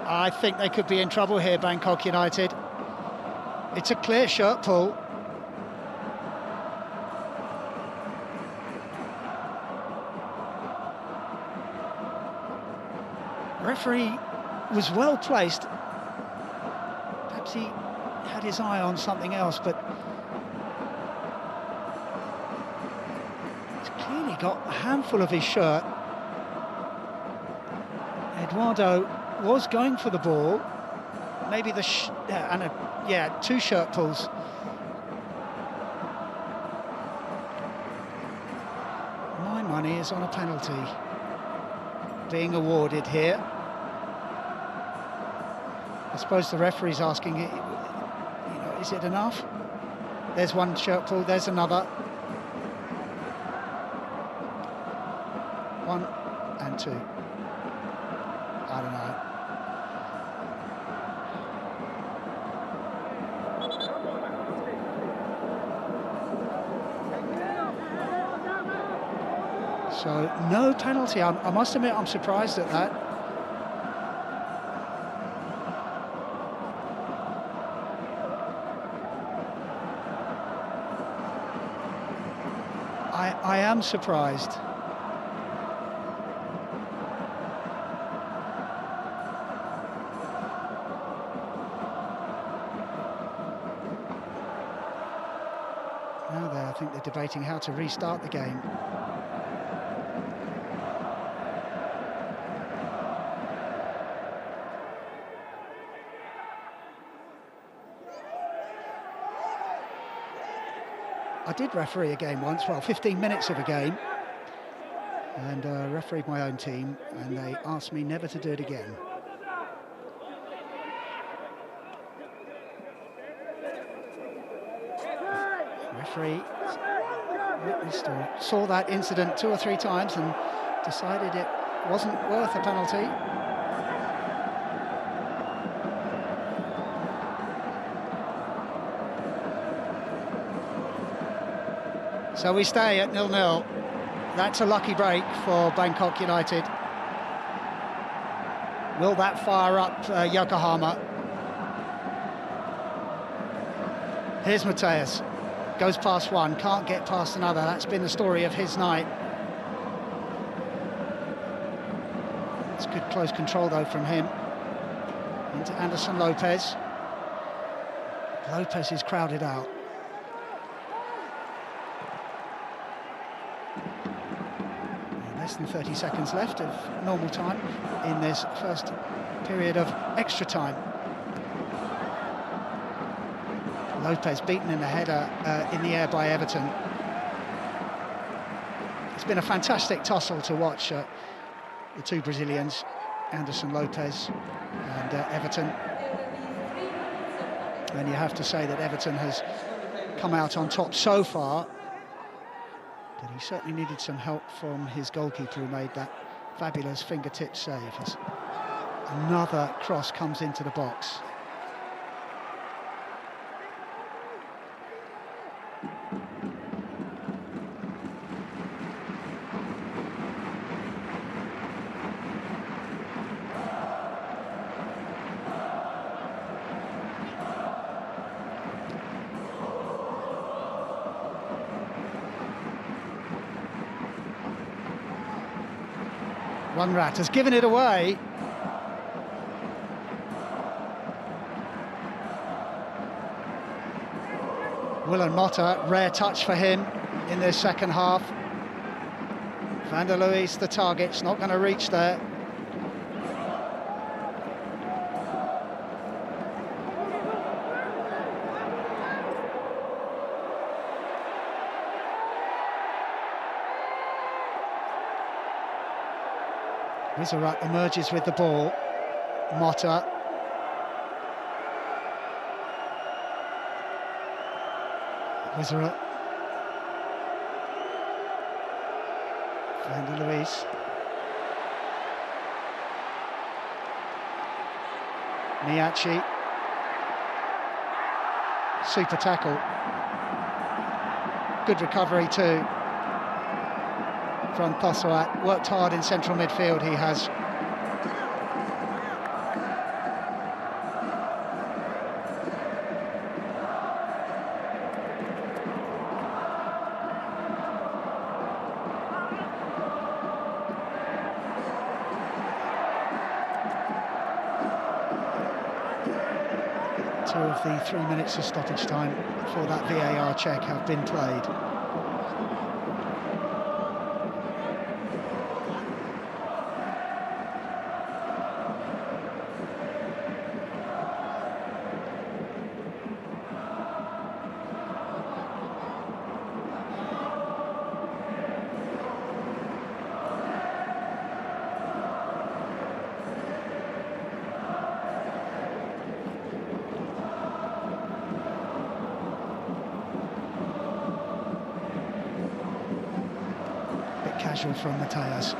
I think they could be in trouble here, Bangkok United. It's a clear shirt pull. Referee was well placed. Perhaps he had his eye on something else, but got a handful of his shirt. Eduardo was going for the ball. Maybe the two shirt pulls. My money is on a penalty being awarded here. I suppose the referee's asking, is it enough? There's one shirt pull, there's another. 1 and 2. I don't know. So no penalty. I must admit I'm surprised at that. I am surprised. think they're debating how to restart the game. I did referee a game once, well, 15 minutes of a game, and refereed my own team, and they asked me never to do it again. Referee witnessed or saw that incident 2 or 3 times and decided it wasn't worth a penalty. So we stay at 0-0. That's a lucky break for Bangkok United. Will that fire up Yokohama? Here's Mateus. Goes past one, can't get past another. That's been the story of his night. It's good close control though from him. Into Anderson Lopez. Lopez is crowded out. Less than 30 seconds left of normal time in this first period of extra time. Lopez beaten in the header in the air by Everton. It's been a fantastic tussle to watch, the 2 Brazilians, Anderson Lopez and Everton. And you have to say that Everton has come out on top so far. But he certainly needed some help from his goalkeeper, who made that fabulous fingertip save as another cross comes into the box. Rat has given it away. Willan Motta, rare touch for him in this second half. Van der Luijs, the target's not going to reach there. Wizaruk emerges with the ball. Motta. Wizaruk. Van der Luijs. Miyachi. Super tackle. Good recovery too from Thosuat. Worked hard in central midfield, he has. Two of the 3 minutes of stoppage time for that VAR check have been played. Casual from Mateus.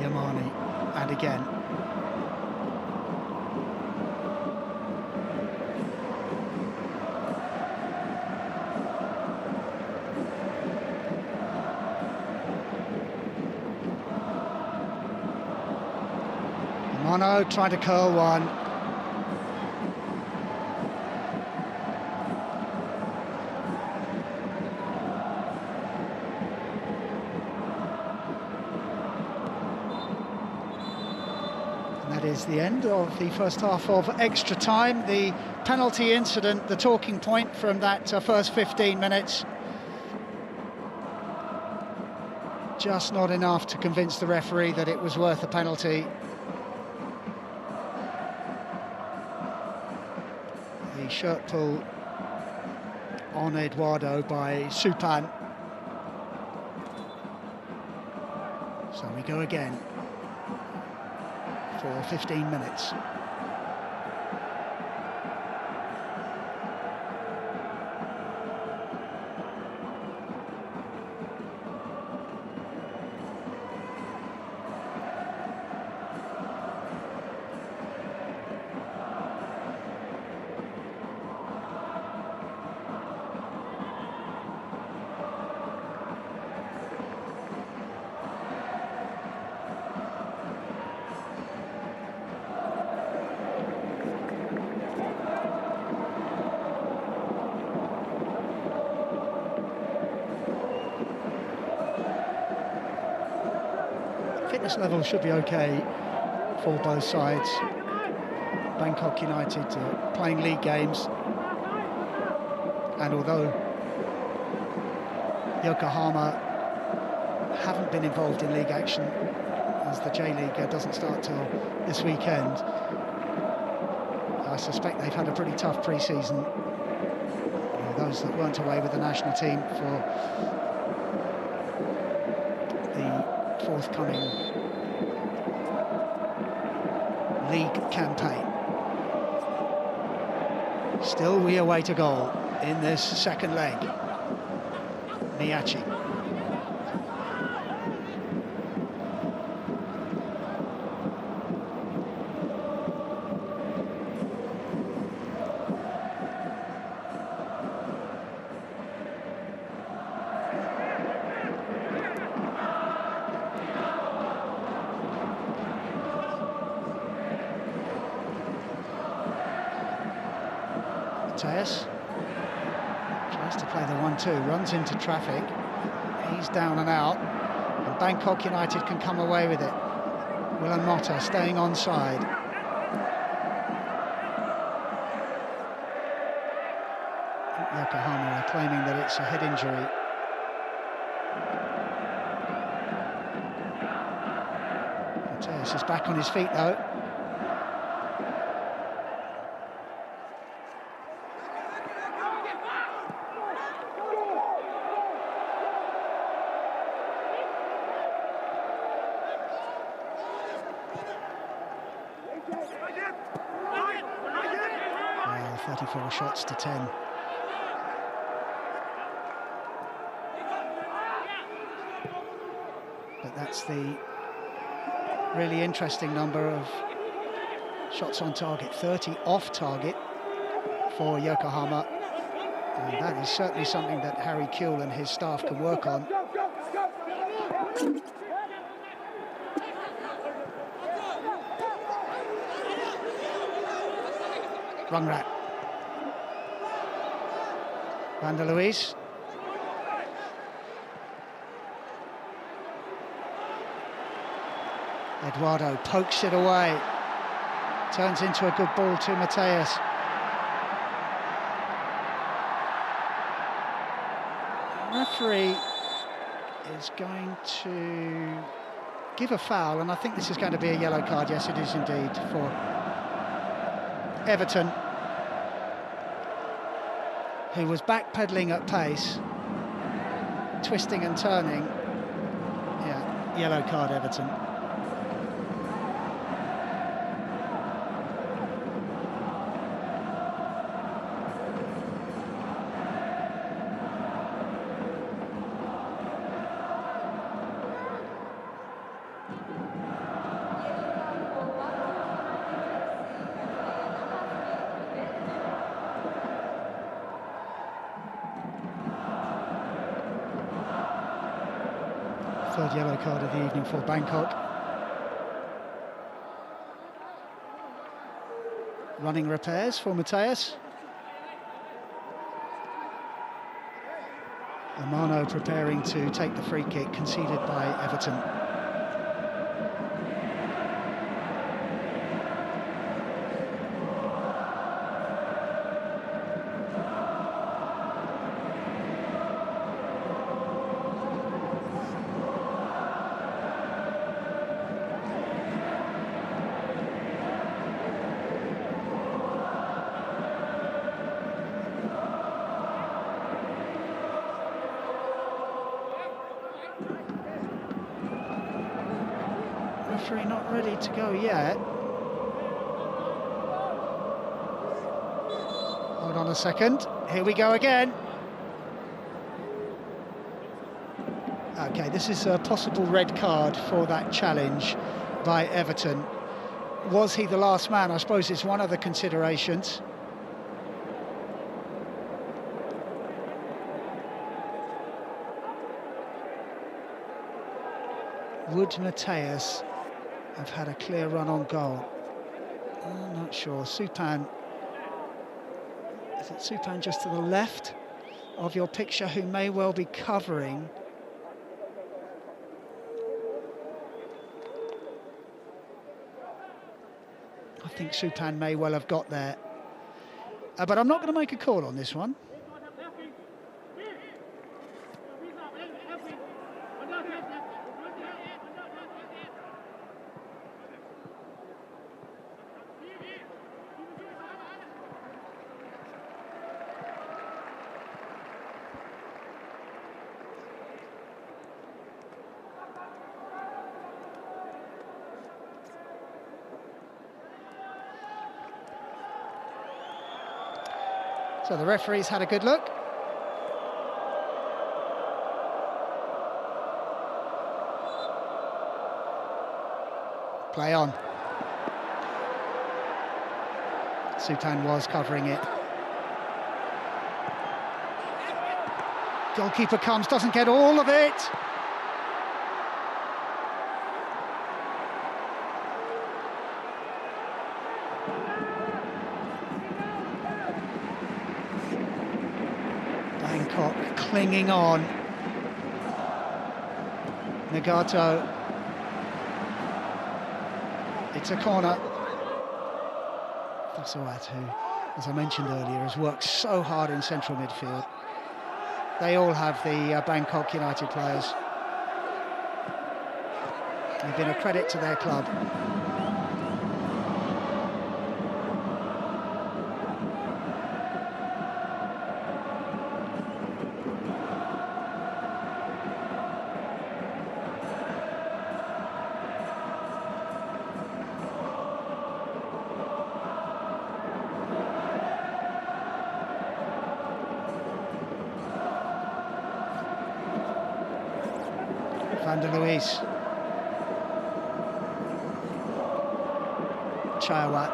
Yamani, and again. Mono trying to curl one. is the end of the first half of extra time. The penalty incident, the talking point from that first 15 minutes. Just not enough to convince the referee that it was worth a penalty. The shirt pull on Eduardo by Supan. So we go again for 15 minutes. Fitness level should be okay for both sides. Bangkok United playing league games, and although Yokohama haven't been involved in league action, as the J-League doesn't start till this weekend, I suspect they've had a pretty tough pre-season. Those that weren't away with the national team for the forthcoming league campaign. Still, we await a goal in this second leg. Miyachi. Mateus tries to play the 1-2, runs into traffic, he's down and out, and Bangkok United can come away with it. Willem Motta staying onside. Yokohama are claiming that it's a head injury. Mateus is back on his feet though. Well, 34 shots to 10. But that's the really interesting number of shots on target, 30 off target for Yokohama. And that is certainly something that Harry Kuehl and his staff can work on. Rungrat. Van der Luis. Eduardo pokes it away. Turns into a good ball to Mateus. The referee is going to give a foul, and I think this is going to be a yellow card. Yes, it is indeed, for Everton, who was backpedaling at pace, twisting and turning. Yeah, yellow card, Everton. Third yellow card of the evening for Bangkok. Running repairs for Mateus. Amano preparing to take the free kick conceded by Everton. Referee not ready to go yet. Hold on a second. Here we go again. Okay, this is a possible red card for that challenge by Everton. Was he the last man? I suppose it's one of the considerations. Would Mateus have had a clear run on goal? I'm not sure. Supan. Is it Supan just to the left of your picture, who may well be covering? I think Supan may well have got there. But I'm not going to make a call on this one. So the referee's had a good look. Play on. Supan was covering it. Goalkeeper comes, doesn't get all of it. Bangkok clinging on. Nagato. It's a corner. Fasawat, who, as I mentioned earlier, has worked so hard in central midfield. They all have the Bangkok United players. They've been a credit to their club. Van der Luis. Chayawat.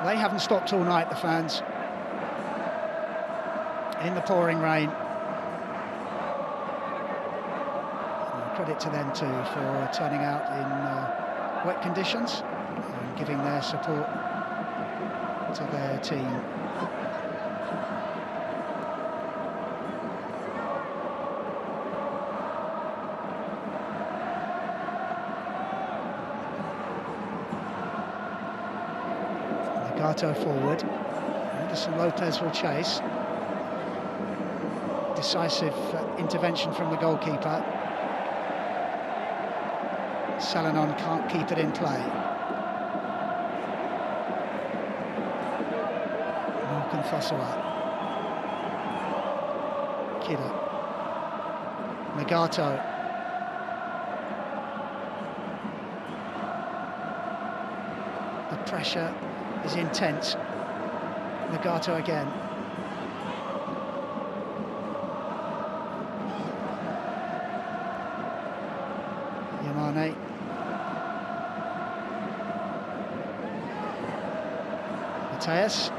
They haven't stopped all night, the fans. In the pouring rain. Credit to them too for turning out in wet conditions and giving their support to their team. Nagato forward. Anderson Lopez will chase. Decisive intervention from the goalkeeper. Selenon can't keep it in play. Morgan Fasawat. Kida. Nagato. The pressure is intense. Nagato again. Yamane. Mateus.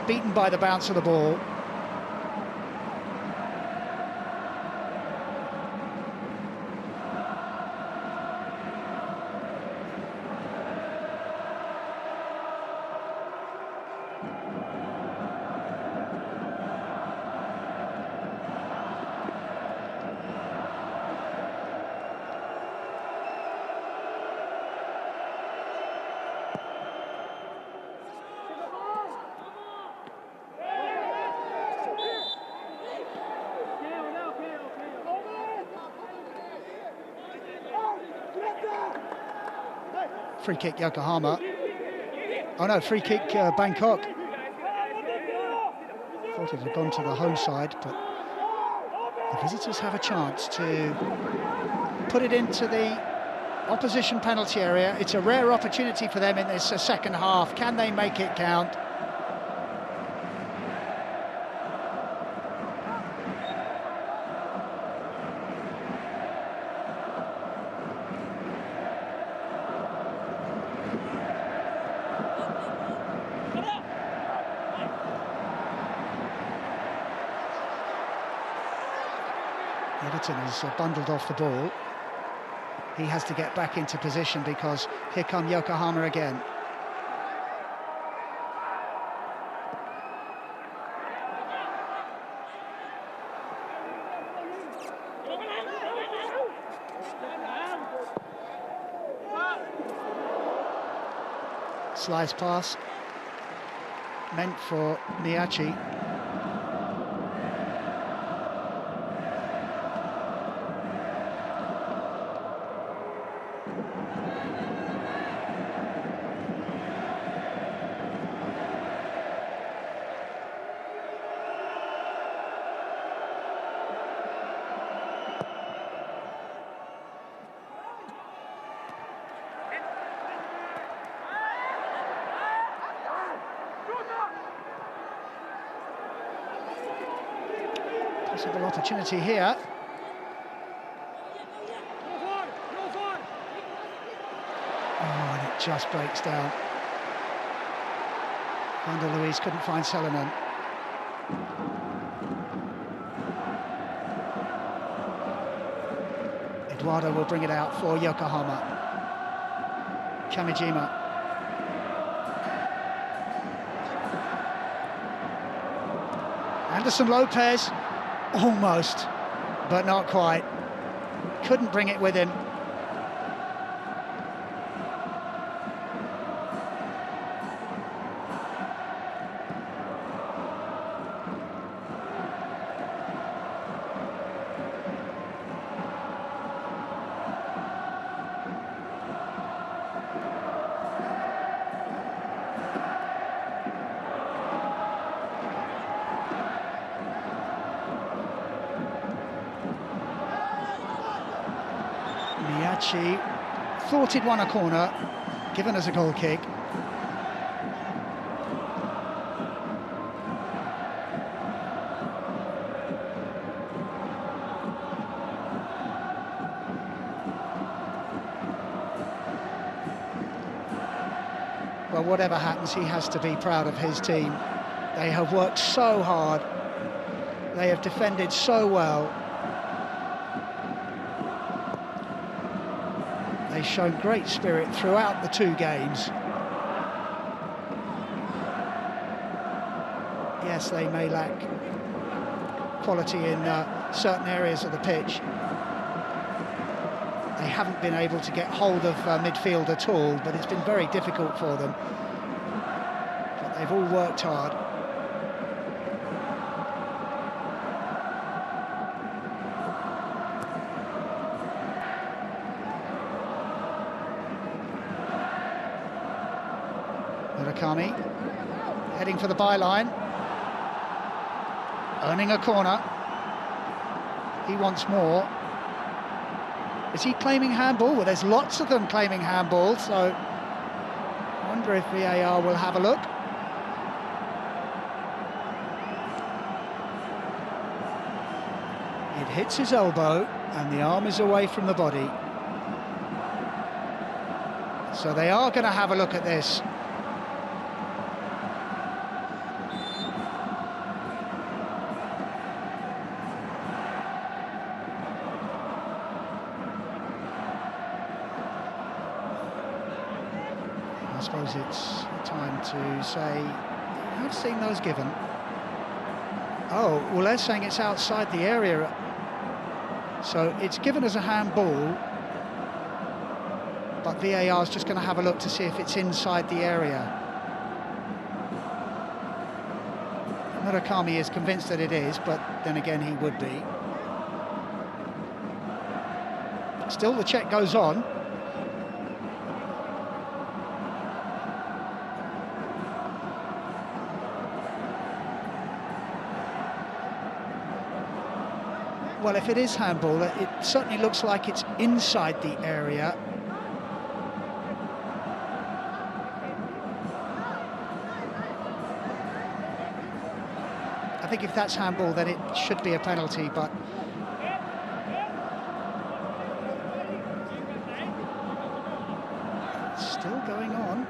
Beaten by the bounce of the ball. Free kick Yokohama. Oh no, free kick Bangkok. Thought it had gone to the home side, but the visitors have a chance to put it into the opposition penalty area. It's a rare opportunity for them in this second half. Can they make it count? Everton is bundled off the ball. He has to get back into position because here come Yokohama again. Slice pass meant for Miyachi. Possible opportunity here. Oh, and it just breaks down. Vander Luis couldn't find Selenon. Eduardo will bring it out for Yokohama. Kamijima. Anderson Lopez. Almost, but not quite. Couldn't bring it with him. Miyachi thought he'd won a corner, given us a goal kick. Well, whatever happens, he has to be proud of his team. They have worked so hard. They have defended so well. They've shown great spirit throughout the two games. Yes, they may lack quality in certain areas of the pitch. They haven't been able to get hold of midfield at all, but it's been very difficult for them. But they've all worked hard. Murakami heading for the byline, earning a corner. He wants more. Is he claiming handball? Well, there's lots of them claiming handball, so I wonder if VAR will have a look. It hits his elbow and the arm is away from the body. So they are going to have a look at this. I suppose it's time to say, I've seen those given. Oh, well, they're saying it's outside the area. So it's given as a handball, but VAR is just going to have a look to see if it's inside the area. Murakami is convinced that it is, but then again he would be. Still the check goes on. Well, if it is handball, it certainly looks like it's inside the area. I think if that's handball, then it should be a penalty, but it's still going on.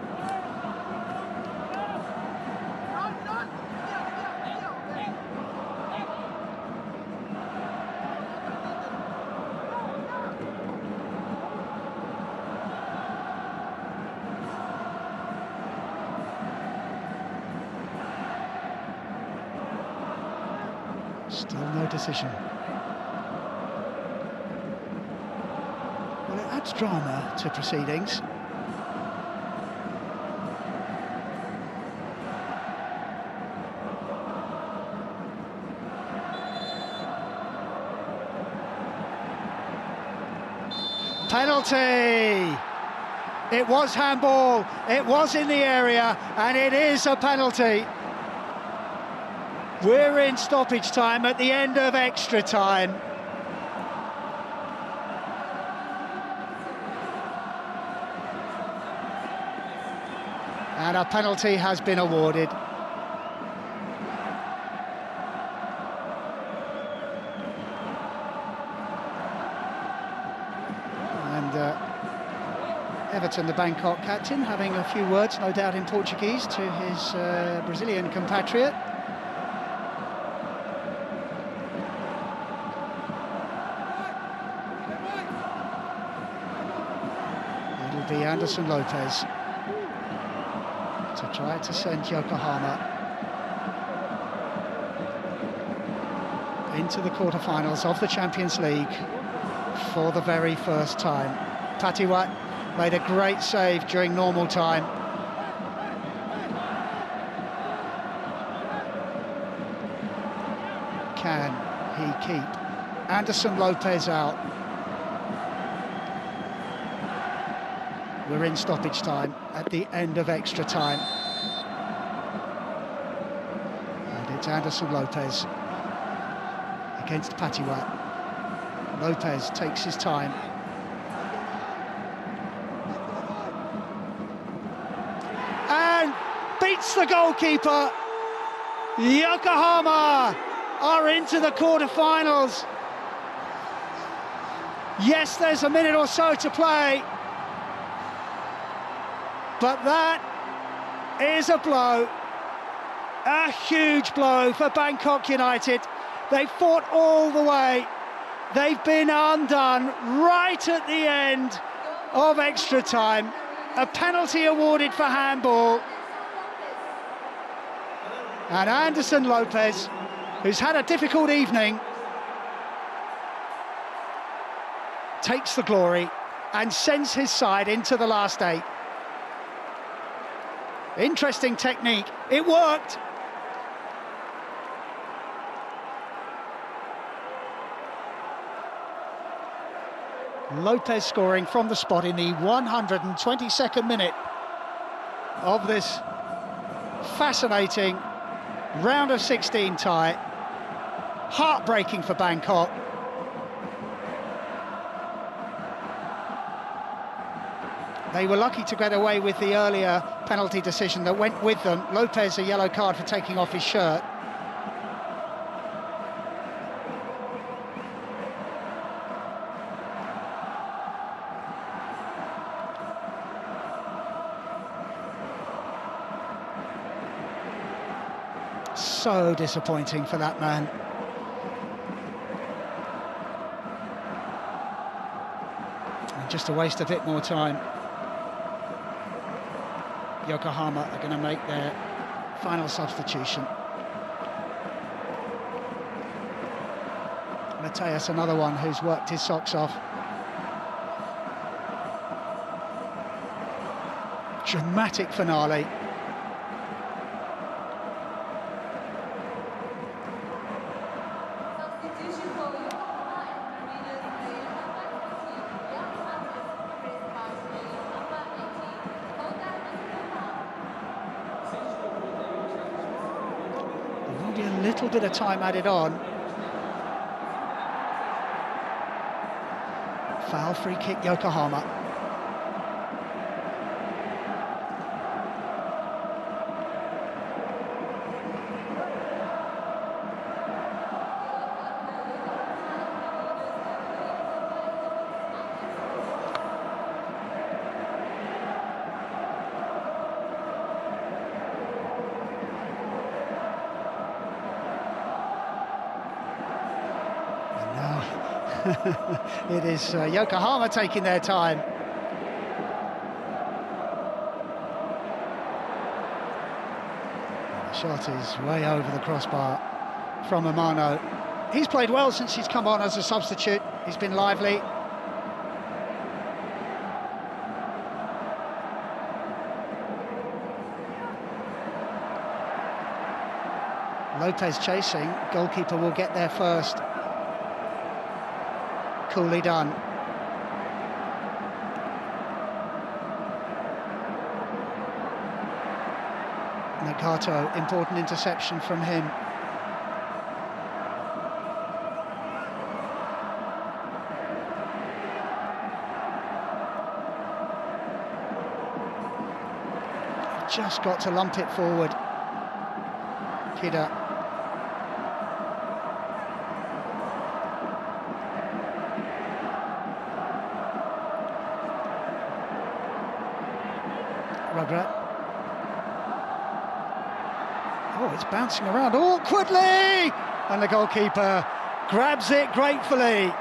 Still no decision. Well, it adds drama to proceedings. Penalty! It was handball, it was in the area, and it is a penalty. We're in stoppage time at the end of extra time. And a penalty has been awarded. And Everton, the Bangkok captain, having a few words, no doubt in Portuguese, to his Brazilian compatriot. It'll be Anderson Lopez to try to send Yokohama into the quarterfinals of the Champions League for the very first time. Patiwat made a great save during normal time. Can he keep Anderson Lopez out? We're in stoppage time at the end of extra time. And it's Anderson Lopez against Patiwat. Lopez takes his time. And beats the goalkeeper. Yokohama are into the quarterfinals. Yes, there's a minute or so to play. But that is a blow, a huge blow for Bangkok United. They fought all the way. They've been undone right at the end of extra time. A penalty awarded for handball. And Anderson Lopez, who's had a difficult evening, takes the glory and sends his side into the last 8. Interesting technique. It worked. Lopez scoring from the spot in the 122nd minute of this fascinating round of 16 tie. Heartbreaking for Bangkok. They were lucky to get away with the earlier penalty decision that went with them. Lopez, a yellow card for taking off his shirt. So disappointing for that man. And just to waste a bit more time. Yokohama are going to make their final substitution. Mateus, another one who's worked his socks off. Dramatic finale. A little bit of time added on. Foul free kick, Yokohama. It is Yokohama taking their time. The shot is way over the crossbar from Marinos. He's played well since he's come on as a substitute. He's been lively. Lopez chasing, goalkeeper will get there first. Coolly done. Nakato, important interception from him. Just got to lump it forward. Kida. Rugrat. Oh, it's bouncing around awkwardly! And the goalkeeper grabs it gratefully.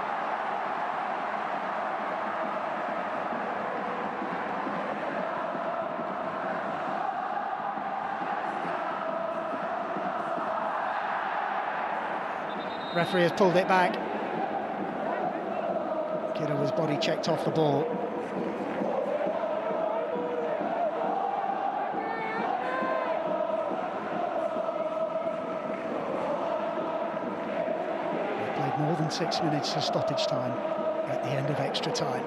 Referee has pulled it back. Kida was body checked off the ball. More than 6 minutes of stoppage time at the end of extra time.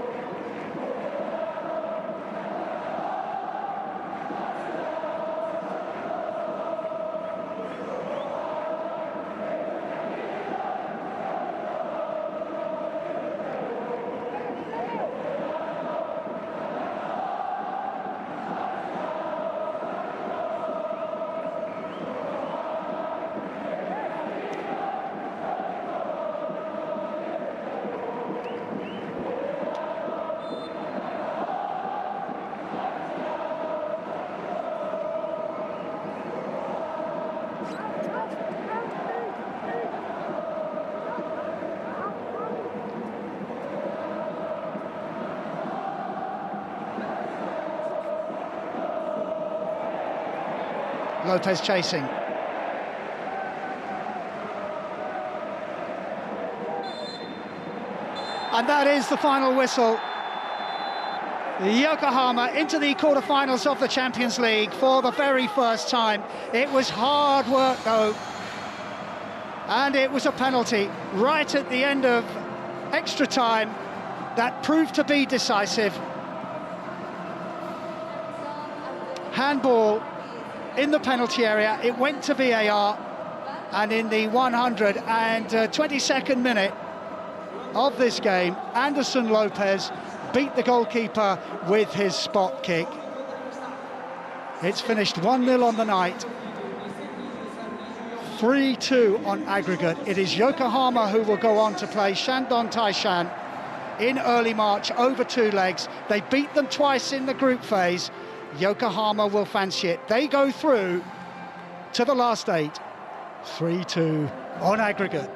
Lopez chasing. And that is the final whistle. Yokohama into the quarterfinals of the Champions League for the very first time. It was hard work though, and it was a penalty right at the end of extra time that proved to be decisive. Handball in the penalty area, it went to VAR, and in the 122nd minute of this game, Anderson Lopez beat the goalkeeper with his spot kick. It's finished 1-0 on the night, 3-2 on aggregate. It is Yokohama who will go on to play Shandong Taishan in early March over 2 legs. They beat them twice in the group phase. Yokohama will fancy it. They go through to the last 8, 3-2 on aggregate.